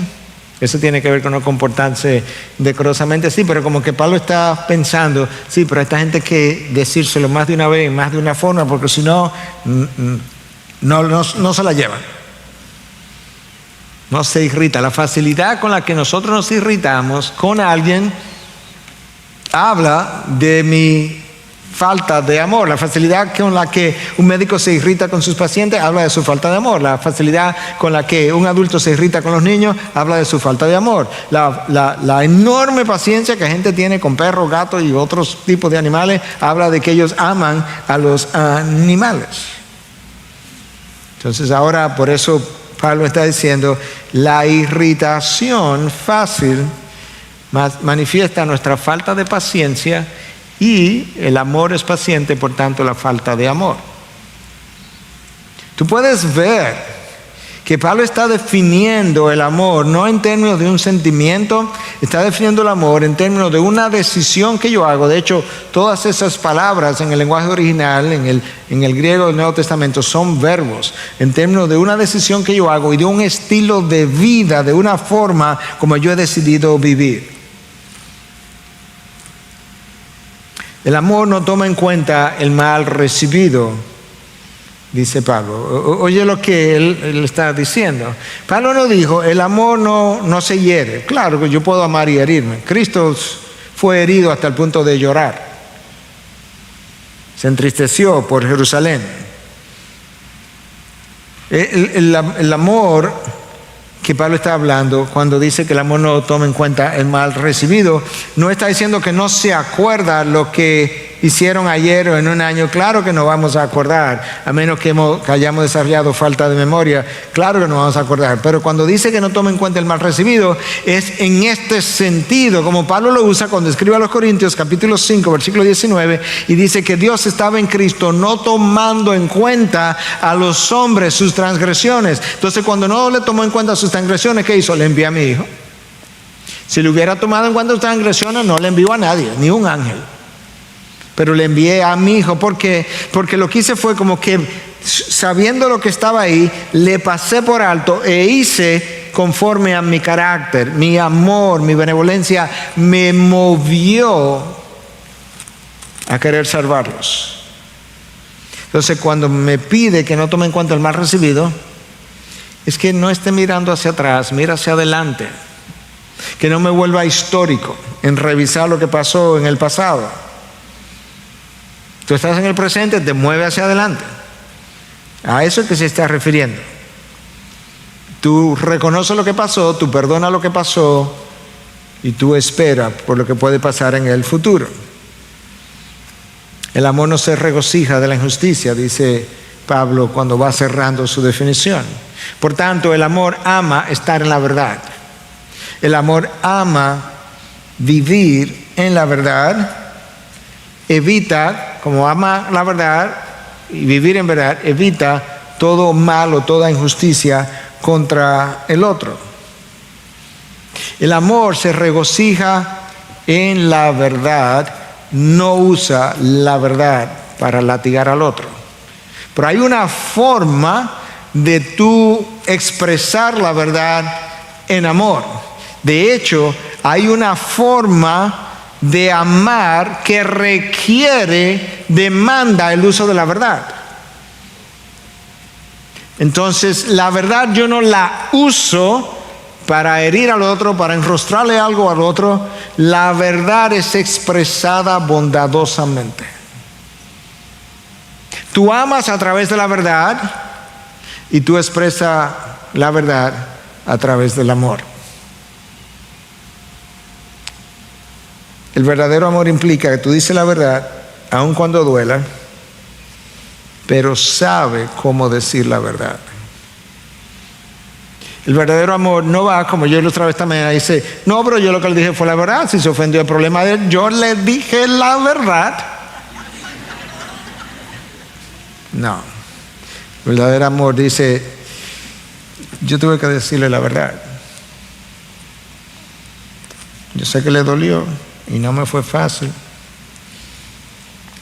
Eso tiene que ver con no comportarse decorosamente, sí, pero como que Pablo está pensando, sí, pero a esta gente hay que decírselo más de una vez, más de una forma, porque si no, no se la llevan. No se irrita. La facilidad con la que nosotros nos irritamos con alguien habla de mi falta de amor. La facilidad con la que un médico se irrita con sus pacientes habla de su falta de amor. La facilidad con la que un adulto se irrita con los niños habla de su falta de amor. La enorme paciencia que la gente tiene con perros, gatos y otros tipos de animales habla de que ellos aman a los animales. Entonces ahora por eso Pablo está diciendo, la irritación fácil manifiesta nuestra falta de paciencia, y el amor es paciente, por tanto la falta de amor. Tú puedes ver que Pablo está definiendo el amor no en términos de un sentimiento, está definiendo el amor en términos de una decisión que yo hago. De hecho, todas esas palabras en el lenguaje original, en el griego del Nuevo Testamento, son verbos, en términos de una decisión que yo hago y de un estilo de vida, de una forma como yo he decidido vivir. El amor no toma en cuenta el mal recibido, dice Pablo. Oye lo que él está diciendo. Pablo no dijo, el amor no se hiere. Claro que yo puedo amar y herirme. Cristo fue herido hasta el punto de llorar. Se entristeció por Jerusalén. El amor que Pablo está hablando, cuando dice que el amor no toma en cuenta el mal recibido, no está diciendo que no se acuerda lo que hicieron ayer o en un año. Claro que no vamos a acordar, a menos que hayamos desarrollado falta de memoria. Claro que no vamos a acordar, pero cuando dice que no toma en cuenta el mal recibido, es en este sentido, como Pablo lo usa cuando escribe a los Corintios, capítulo 5, versículo 19, y dice que Dios estaba en Cristo, no tomando en cuenta a los hombres sus transgresiones. Entonces, cuando no le tomó en cuenta sus transgresiones, ¿qué hizo? Le envió a mi hijo. Si le hubiera tomado en cuenta sus transgresiones, no le envió a nadie, ni un ángel. Pero le envié a mi hijo porque lo que hice fue como que, sabiendo lo que estaba ahí, le pasé por alto e hice conforme a mi carácter. Mi amor, mi benevolencia me movió a querer salvarlos. Entonces, cuando me pide que no tome en cuenta el mal recibido, es que no esté mirando hacia atrás, mira hacia adelante. Que no me vuelva histórico en revisar lo que pasó en el pasado. Tú estás en el presente, te mueve hacia adelante. A eso es que se está refiriendo. Tú reconoces lo que pasó, tú perdonas lo que pasó y tú esperas por lo que puede pasar en el futuro. El amor no se regocija de la injusticia, dice Pablo cuando va cerrando su definición. Por tanto, el amor ama estar en la verdad. El amor ama vivir en la verdad. Evita, como ama la verdad y vivir en verdad, evita todo mal o toda injusticia contra el otro. El amor se regocija en la verdad, no usa la verdad para latigar al otro. Pero hay una forma de tú expresar la verdad en amor. De hecho, hay una forma de amar que demanda el uso de la verdad. Entonces, la verdad yo no la uso para herir al otro, para enrostrarle algo al otro. La verdad es expresada bondadosamente. Tú amas a través de la verdad y tú expresas la verdad a través del amor. El verdadero amor implica que tú dices la verdad, aun cuando duela, pero sabe cómo decir la verdad. El verdadero amor no va, como yo la otra vez también dice, no, pero yo lo que le dije fue la verdad. Si se ofendió, el problema de él, yo le dije la verdad. No. El verdadero amor dice, yo tuve que decirle la verdad. Yo sé que le dolió y no me fue fácil,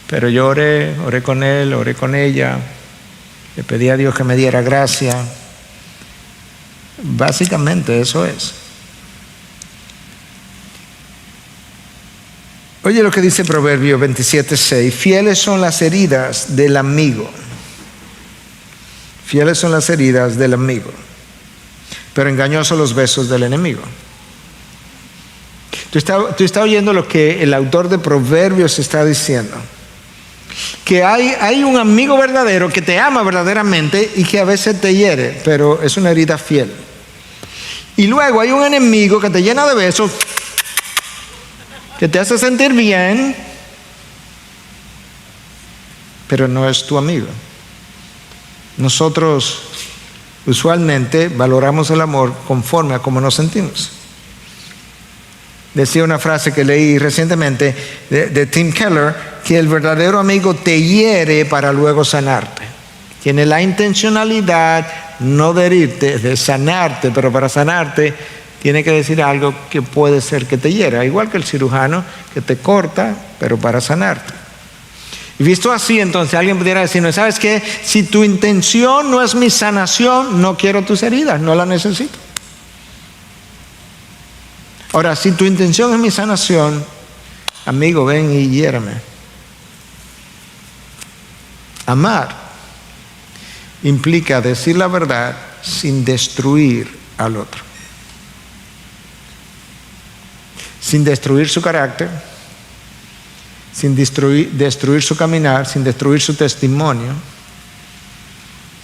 pero yo oré con él, oré con ella, le pedí a Dios que me diera gracia. Básicamente eso es. Oye lo que dice Proverbios 27:6: fieles son las heridas del amigo. Fieles son las heridas del amigo, pero engañosos los besos del enemigo. Tú estás oyendo lo que el autor de Proverbios está diciendo. que hay un amigo verdadero que te ama verdaderamente y que a veces te hiere, pero es una herida fiel. Y luego hay un enemigo que te llena de besos, que te hace sentir bien, pero no es tu amigo. Nosotros usualmente valoramos el amor conforme a cómo nos sentimos. Decía una frase que leí recientemente de Tim Keller, que el verdadero amigo te hiere para luego sanarte. Tiene la intencionalidad no de herirte, de sanarte, pero para sanarte tiene que decir algo que puede ser que te hiera, igual que el cirujano que te corta, pero para sanarte. Y visto así, entonces alguien pudiera decir, no, ¿sabes qué? Si tu intención no es mi sanación, no quiero tus heridas, no las necesito. Ahora, si tu intención es mi sanación, amigo, ven y hiérame. Amar implica decir la verdad sin destruir al otro, sin destruir su carácter, sin destruir su caminar, sin destruir su testimonio,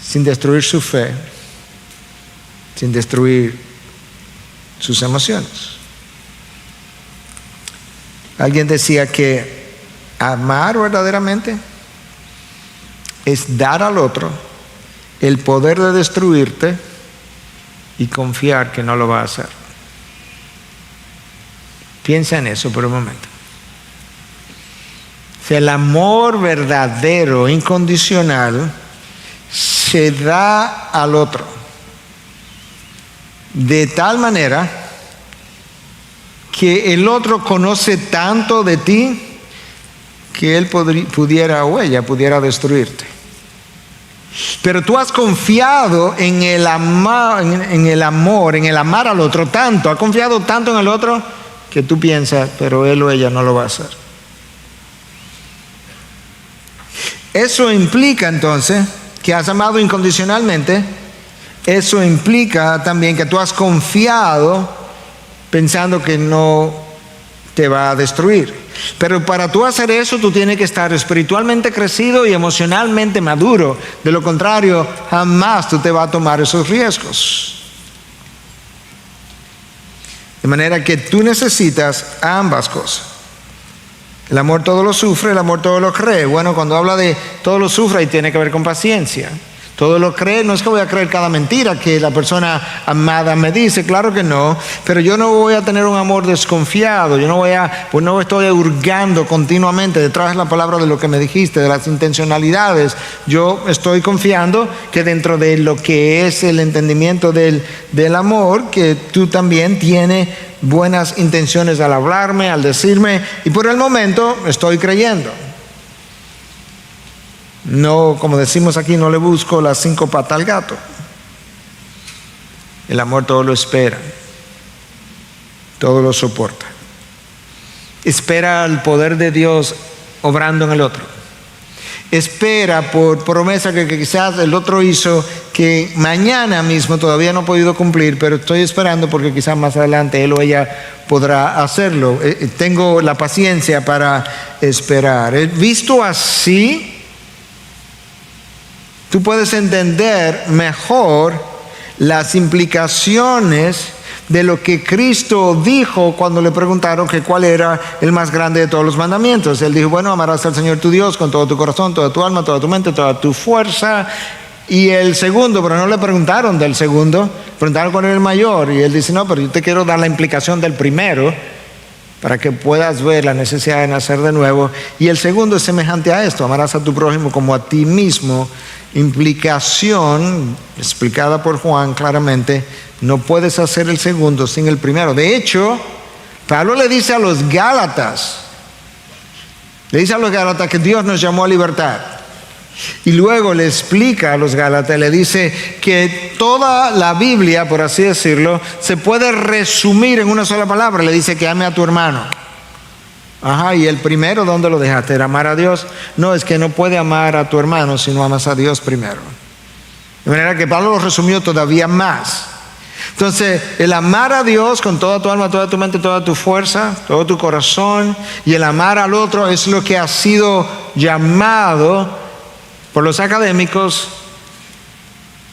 sin destruir su fe, sin destruir sus emociones. Alguien decía que amar verdaderamente es dar al otro el poder de destruirte y confiar que no lo va a hacer. Piensa en eso por un momento. El amor verdadero, incondicional, se da al otro de tal manera que el otro conoce tanto de ti que él pudiera o ella pudiera destruirte. Pero tú has confiado en el amar al otro tanto, has confiado tanto en el otro que tú piensas, pero él o ella no lo va a hacer. Eso implica entonces que has amado incondicionalmente. Eso implica también que tú has confiado pensando que no te va a destruir. Pero para tú hacer eso, tú tienes que estar espiritualmente crecido y emocionalmente maduro. De lo contrario, jamás tú te vas a tomar esos riesgos. De manera que tú necesitas ambas cosas. El amor todo lo sufre, el amor todo lo cree. Bueno, cuando habla de todo lo sufre, y tiene que ver con paciencia. Todo lo cree, no es que voy a creer cada mentira que la persona amada me dice, claro que no, pero yo no voy a tener un amor desconfiado, pues no estoy hurgando continuamente detrás de la palabra de lo que me dijiste, de las intencionalidades. Yo estoy confiando que dentro de lo que es el entendimiento del amor, que tú también tienes buenas intenciones al hablarme, al decirme, y por el momento estoy creyendo. No, como decimos aquí, no le busco las 5 patas al gato. El amor todo lo espera, todo lo soporta. Espera el poder de Dios obrando en el otro. Espera por promesa que quizás el otro hizo, que mañana mismo todavía no he podido cumplir, pero estoy esperando porque quizás más adelante él o ella podrá hacerlo. Tengo la paciencia para esperar. Visto así, tú puedes entender mejor las implicaciones de lo que Cristo dijo cuando le preguntaron que cuál era el más grande de todos los mandamientos. Él dijo, bueno, amarás al Señor tu Dios con todo tu corazón, toda tu alma, toda tu mente, toda tu fuerza. Y el segundo, pero no le preguntaron del segundo, preguntaron cuál era el mayor. Y él dice, no, pero yo te quiero dar la implicación del primero para que puedas ver la necesidad de nacer de nuevo. Y el segundo es semejante a esto, amarás a tu prójimo como a ti mismo. Implicación explicada por Juan claramente, no puedes hacer el segundo sin el primero. De hecho, Pablo le dice a los Gálatas que Dios nos llamó a libertad. Y luego le explica a los Gálatas, le dice que toda la Biblia, por así decirlo, se puede resumir en una sola palabra. Le dice que ame a tu hermano. Ajá, y el primero, ¿dónde lo dejaste? ¿Era amar a Dios? No, es que no puede amar a tu hermano si no amas a Dios primero. De manera que Pablo lo resumió todavía más. Entonces, el amar a Dios con toda tu alma, toda tu mente, toda tu fuerza, todo tu corazón, y el amar al otro es lo que ha sido llamado por los académicos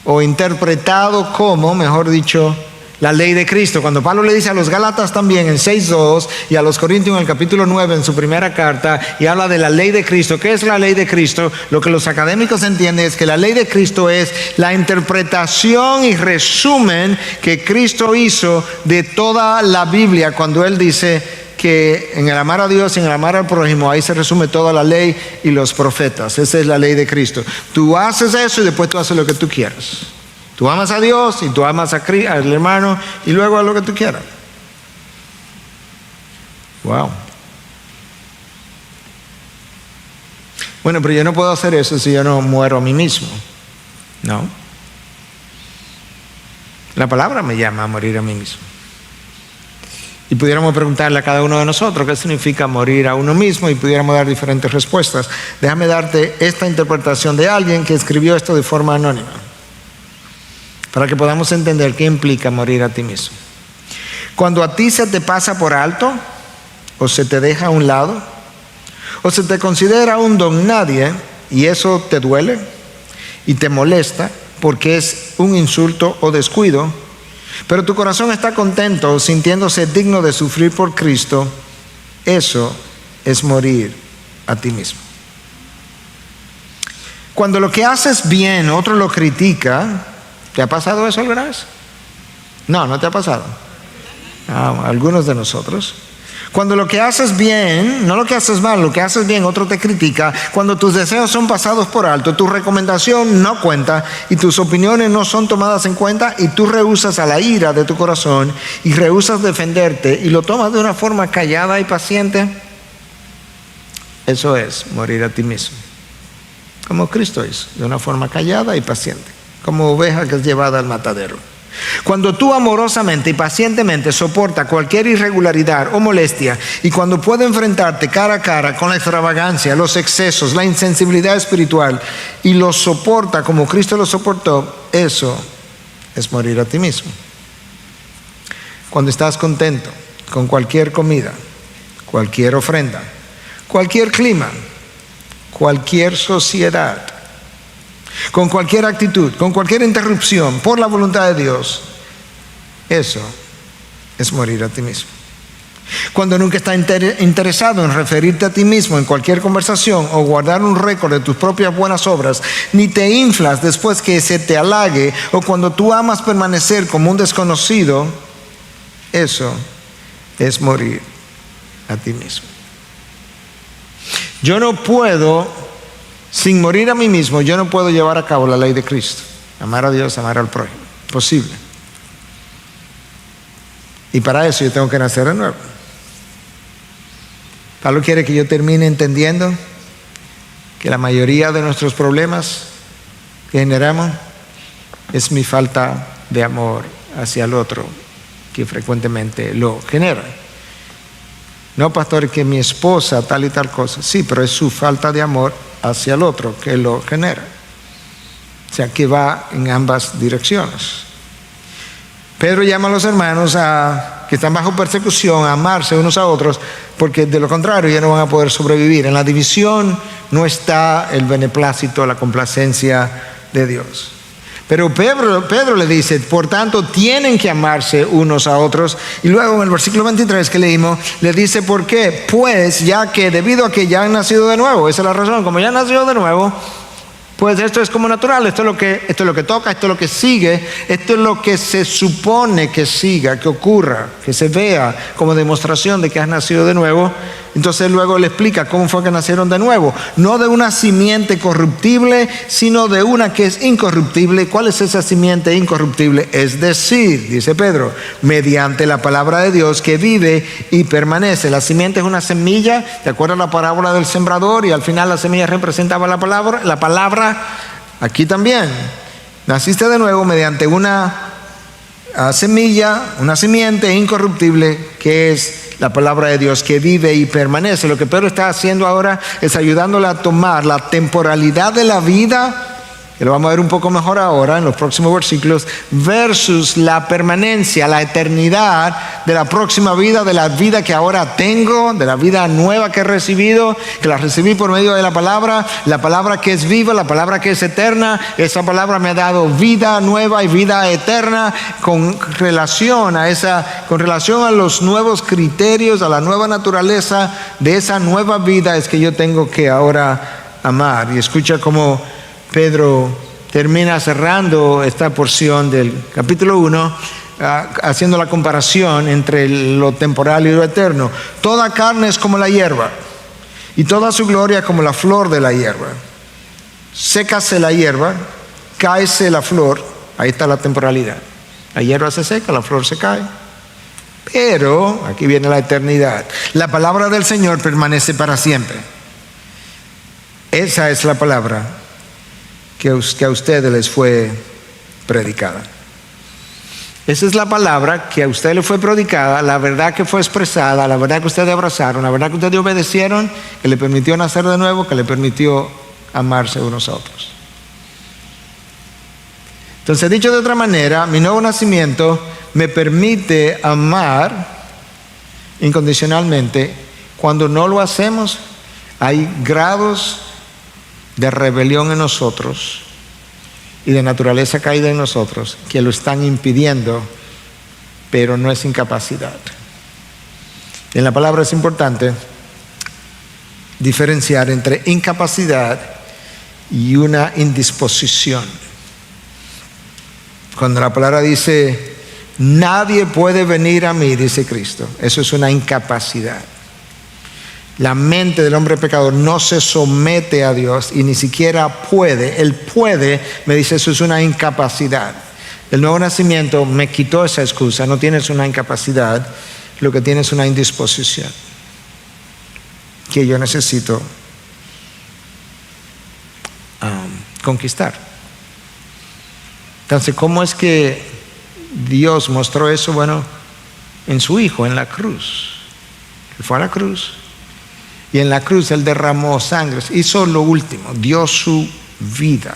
o interpretado como, mejor dicho, la ley de Cristo. Cuando Pablo le dice a los Gálatas también en 6:2 y a los Corintios en el capítulo 9 en su primera carta y habla de la ley de Cristo. ¿Qué es la ley de Cristo? Lo que los académicos entienden es que la ley de Cristo es la interpretación y resumen que Cristo hizo de toda la Biblia cuando Él dice que en el amar a Dios y en el amar al prójimo, ahí se resume toda la ley y los profetas. Esa es la ley de Cristo. Tú haces eso y después tú haces lo que tú quieras. Tú amas a Dios y tú amas al hermano y luego haz lo que tú quieras. Wow. Bueno, pero yo no puedo hacer eso si yo no muero a mí mismo. No. La palabra me llama a morir a mí mismo. Y pudiéramos preguntarle a cada uno de nosotros qué significa morir a uno mismo y pudiéramos dar diferentes respuestas. Déjame darte esta interpretación de alguien que escribió esto de forma anónima, para que podamos entender qué implica morir a ti mismo. Cuando a ti se te pasa por alto, o se te deja a un lado, o se te considera un don nadie, y eso te duele y te molesta porque es un insulto o descuido, pero tu corazón está contento sintiéndose digno de sufrir por Cristo, eso es morir a ti mismo. Cuando lo que haces bien, otro lo critica. ¿Te ha pasado eso alguna vez? No, no te ha pasado. Algunos de nosotros. Cuando lo que haces bien, no lo que haces mal, lo que haces bien, otro te critica. Cuando tus deseos son pasados por alto, tu recomendación no cuenta y tus opiniones no son tomadas en cuenta y tú rehusas a la ira de tu corazón y rehusas defenderte y lo tomas de una forma callada y paciente, eso es morir a ti mismo. Como Cristo hizo, de una forma callada y paciente, como oveja que es llevada al matadero. Cuando tú amorosamente y pacientemente soportas cualquier irregularidad o molestia y cuando puedes enfrentarte cara a cara con la extravagancia, los excesos, la insensibilidad espiritual y lo soporta como Cristo lo soportó, eso es morir a ti mismo. Cuando estás contento con cualquier comida, cualquier ofrenda, cualquier clima, cualquier sociedad, con cualquier actitud, con cualquier interrupción por la voluntad de Dios, eso es morir a ti mismo. Cuando nunca estás interesado en referirte a ti mismo en cualquier conversación o guardar un récord de tus propias buenas obras, ni te inflas después que se te halague, o cuando tú amas permanecer como un desconocido, eso es morir a ti mismo. Yo no puedo, sin morir a mí mismo, yo no puedo llevar a cabo la ley de Cristo. Amar a Dios, amar al prójimo. Posible. Y para eso yo tengo que nacer de nuevo. Pablo quiere que yo termine entendiendo que la mayoría de nuestros problemas que generamos es mi falta de amor hacia el otro, que frecuentemente lo genera. No, pastor, que mi esposa tal y tal cosa. Sí, pero es su falta de amor hacia el otro que lo genera. O sea, que va en ambas direcciones. Pedro llama a los hermanos que están bajo persecución a amarse unos a otros, porque de lo contrario ya no van a poder sobrevivir. En la división no está el beneplácito, la complacencia de Dios. Pero Pedro le dice, por tanto, tienen que amarse unos a otros. Y luego en el versículo 23 que leímos, le dice, ¿por qué? Pues ya que debido a que ya han nacido de nuevo, esa es la razón, como ya han nacido de nuevo, pues esto es como natural, esto es lo que toca, esto es lo que sigue, esto es lo que se supone que siga, que ocurra, que se vea como demostración de que has nacido de nuevo. Entonces luego le explica cómo fue que nacieron de nuevo, no de una simiente corruptible, sino de una que es incorruptible. ¿Cuál es esa simiente incorruptible? Es decir, dice Pedro, mediante la palabra de Dios que vive y permanece. La simiente es una semilla, ¿te acuerdas la parábola del sembrador? Y al final la semilla representaba la palabra. Aquí también, naciste de nuevo mediante una semilla, una simiente incorruptible que es la palabra de Dios que vive y permanece. Lo que Pedro está haciendo ahora es ayudándole a tomar la temporalidad de la vida y lo vamos a ver un poco mejor ahora en los próximos versículos, versus la permanencia, la eternidad de la próxima vida, de la vida que ahora tengo, de la vida nueva que he recibido, que la recibí por medio de la palabra que es viva, la palabra que es eterna. Esa palabra me ha dado vida nueva y vida eterna con relación a los nuevos criterios, a la nueva naturaleza de esa nueva vida es que yo tengo que ahora amar. Y escucha cómo Pedro termina cerrando esta porción del capítulo 1, haciendo la comparación entre lo temporal y lo eterno. Toda carne es como la hierba, y toda su gloria como la flor de la hierba. Sécase la hierba, cáese la flor, ahí está la temporalidad. La hierba se seca, la flor se cae. Pero, aquí viene la eternidad. La palabra del Señor permanece para siempre. Esa es la palabra que a ustedes les fue predicada. Esa es la palabra que a ustedes les fue predicada, la verdad que fue expresada, la verdad que ustedes abrazaron, la verdad que ustedes obedecieron, que le permitió nacer de nuevo, que le permitió amarse unos a otros. Entonces, dicho de otra manera, mi nuevo nacimiento me permite amar incondicionalmente. Cuando no lo hacemos, hay grados de rebelión en nosotros y de naturaleza caída en nosotros que lo están impidiendo, pero no es incapacidad. En la palabra es importante diferenciar entre incapacidad y una indisposición. Cuando la palabra dice, nadie puede venir a mí, dice Cristo, eso es una incapacidad. La mente del hombre pecador no se somete a Dios y ni siquiera puede. Él puede, me dice, eso es una incapacidad. El nuevo nacimiento me quitó esa excusa. No tienes una incapacidad, lo que tienes es una indisposición que yo necesito conquistar. Entonces, ¿cómo es que Dios mostró eso? Bueno, en su Hijo, en la cruz. Él fue a la cruz. Y en la cruz Él derramó sangre, hizo lo último, dio su vida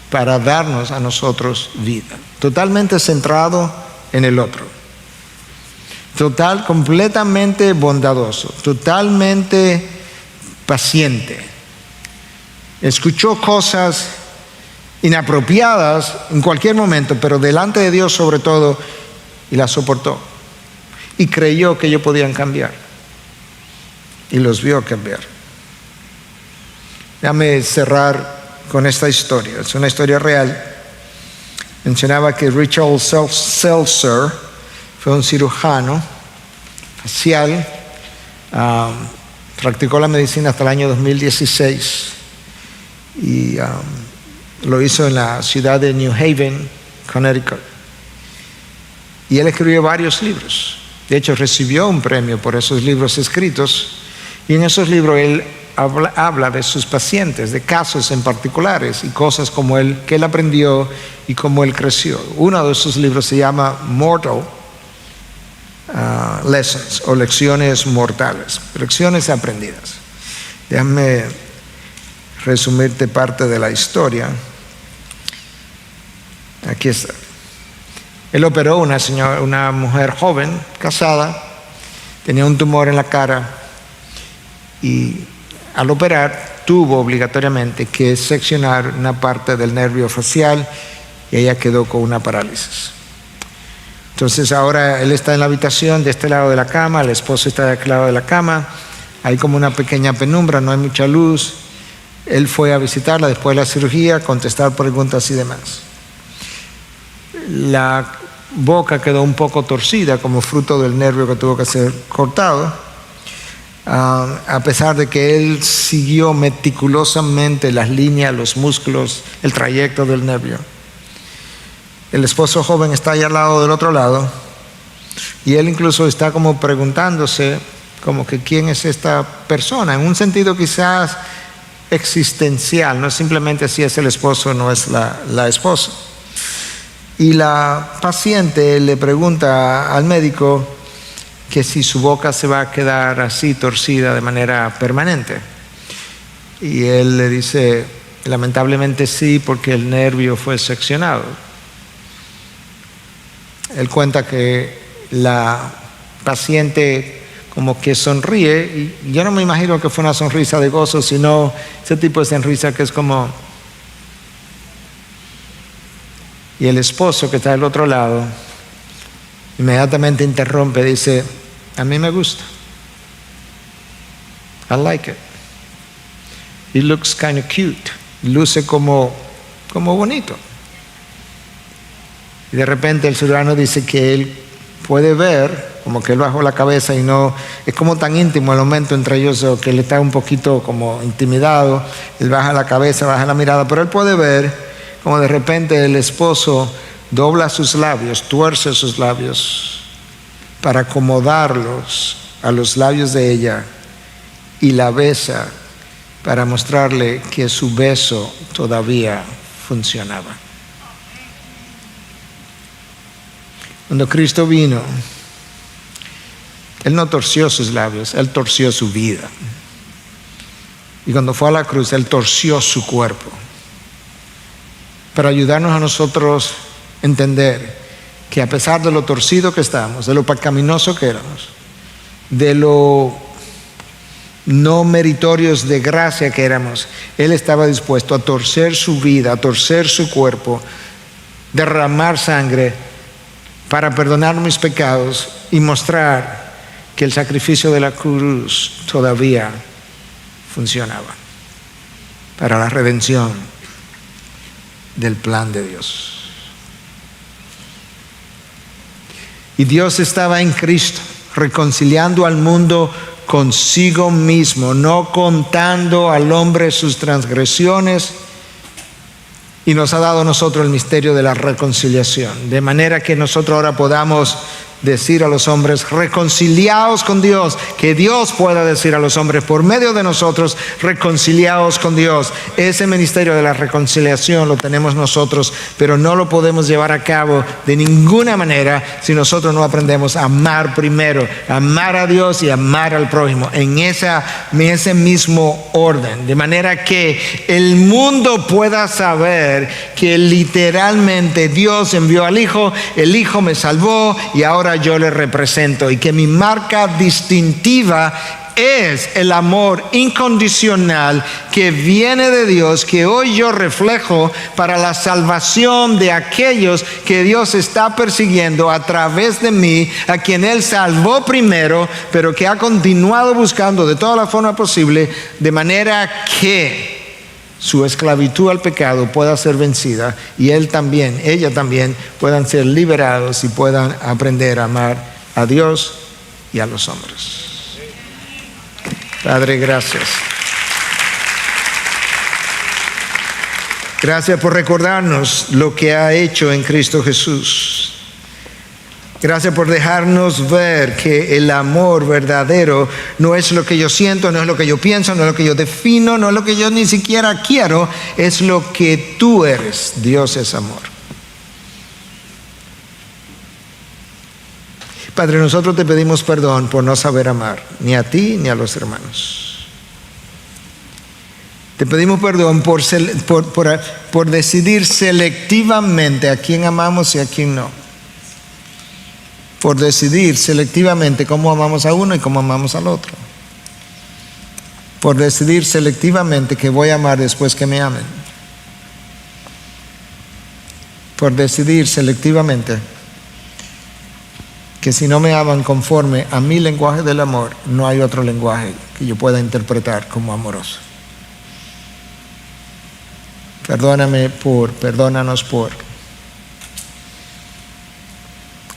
para darnos a nosotros vida. Totalmente centrado en el otro. Completamente bondadoso, totalmente paciente. Escuchó cosas inapropiadas en cualquier momento, pero delante de Dios sobre todo, y las soportó. Y creyó que ellos podían cambiar. Y los vio cambiar. Déjame cerrar con esta historia. Es una historia real. Mencionaba que Richard Seltzer fue un cirujano facial. Practicó la medicina hasta el año 2016. Y lo hizo en la ciudad de New Haven, Connecticut. Y él escribió varios libros. De hecho, recibió un premio por esos libros escritos. Y en esos libros él habla de sus pacientes, de casos en particulares y cosas que él aprendió y cómo él creció. Uno de esos libros se llama Mortal Lessons, o Lecciones Mortales, lecciones aprendidas. Déjame resumirte parte de la historia. Aquí está. Él operó una mujer joven, casada, tenía un tumor en la cara. Y al operar tuvo obligatoriamente que seccionar una parte del nervio facial y ella quedó con una parálisis. Entonces ahora él está en la habitación de este lado de la cama, la esposa está de aquel lado de la cama, hay como una pequeña penumbra, no hay mucha luz. Él fue a visitarla después de la cirugía, contestar preguntas y demás. La boca quedó un poco torcida como fruto del nervio que tuvo que ser cortado. A pesar de que él siguió meticulosamente las líneas, los músculos, el trayecto del nervio. El esposo joven está allá al lado del otro lado y él incluso está como preguntándose como que quién es esta persona, en un sentido quizás existencial, no simplemente si es el esposo o no es la esposa. Y la paciente le pregunta al médico que si su boca se va a quedar así torcida de manera permanente. Y él le dice, Lamentablemente sí, porque el nervio fue seccionado. Él cuenta que la paciente como que sonríe, y yo no me imagino que fue una sonrisa de gozo, sino ese tipo de sonrisa que es como... Y el esposo que está del otro lado inmediatamente interrumpe, dice, a mí me gusta. I like it. It looks kind of cute. Luce como bonito. Y de repente el cirujano dice que él puede ver, como que él bajó la cabeza y no, es como tan íntimo el momento entre ellos que él está un poquito como intimidado, él baja la cabeza, baja la mirada, pero él puede ver como de repente el esposo dobla sus labios, tuerce sus labios para acomodarlos a los labios de ella y la besa para mostrarle que su beso todavía funcionaba. Cuando Cristo vino, Él no torció sus labios, Él torció su vida. Y cuando fue a la cruz, Él torció su cuerpo para ayudarnos a nosotros a entender que a pesar de lo torcido que estábamos, de lo pecaminoso que éramos, de lo no meritorios de gracia que éramos, Él estaba dispuesto a torcer su vida, a torcer su cuerpo, derramar sangre para perdonar mis pecados y mostrar que el sacrificio de la cruz todavía funcionaba para la redención del plan de Dios. Y Dios estaba en Cristo, reconciliando al mundo consigo mismo, no contando al hombre sus transgresiones, y nos ha dado a nosotros el misterio de la reconciliación, de manera que nosotros ahora podamos decir a los hombres, reconciliaos con Dios, que Dios pueda decir a los hombres por medio de nosotros, reconciliaos con Dios. Ese ministerio de la reconciliación lo tenemos nosotros, pero no lo podemos llevar a cabo de ninguna manera si nosotros no aprendemos a amar primero, amar a Dios y amar al prójimo en ese mismo orden, de manera que el mundo pueda saber que literalmente Dios envió al Hijo, el Hijo me salvó y ahora yo le represento, y que mi marca distintiva es el amor incondicional que viene de Dios, que hoy yo reflejo para la salvación de aquellos que Dios está persiguiendo a través de mí, a quien Él salvó primero, pero que ha continuado buscando de toda la forma posible, de manera que su esclavitud al pecado pueda ser vencida y ella también puedan ser liberados y puedan aprender a amar a Dios y a los hombres. Padre, gracias. Gracias por recordarnos lo que ha hecho en Cristo Jesús. Gracias por dejarnos ver que el amor verdadero no es lo que yo siento, no es lo que yo pienso, no es lo que yo defino, no es lo que yo ni siquiera quiero, es lo que tú eres. Dios es amor. Padre, nosotros te pedimos perdón por no saber amar, ni a ti ni a los hermanos. Te pedimos perdón por decidir selectivamente a quién amamos y a quién no. Por decidir selectivamente cómo amamos a uno y cómo amamos al otro. Por decidir selectivamente que voy a amar después que me amen. Por decidir selectivamente que si no me aman conforme a mi lenguaje del amor, no hay otro lenguaje que yo pueda interpretar como amoroso. Perdónanos por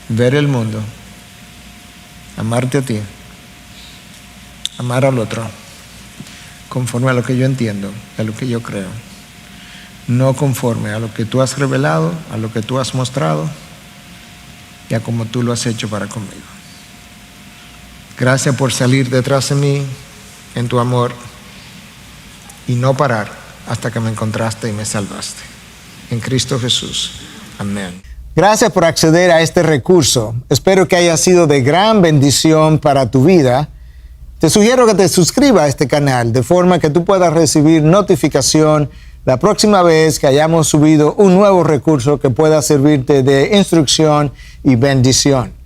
ver el mundo, amarte a ti, amar al otro, conforme a lo que yo entiendo, a lo que yo creo, no conforme a lo que tú has revelado, a lo que tú has mostrado y a como tú lo has hecho para conmigo. Gracias por salir detrás de mí en tu amor y no parar hasta que me encontraste y me salvaste. En Cristo Jesús. Amén. Gracias por acceder a este recurso. Espero que haya sido de gran bendición para tu vida. Te sugiero que te suscribas a este canal de forma que tú puedas recibir notificación la próxima vez que hayamos subido un nuevo recurso que pueda servirte de instrucción y bendición.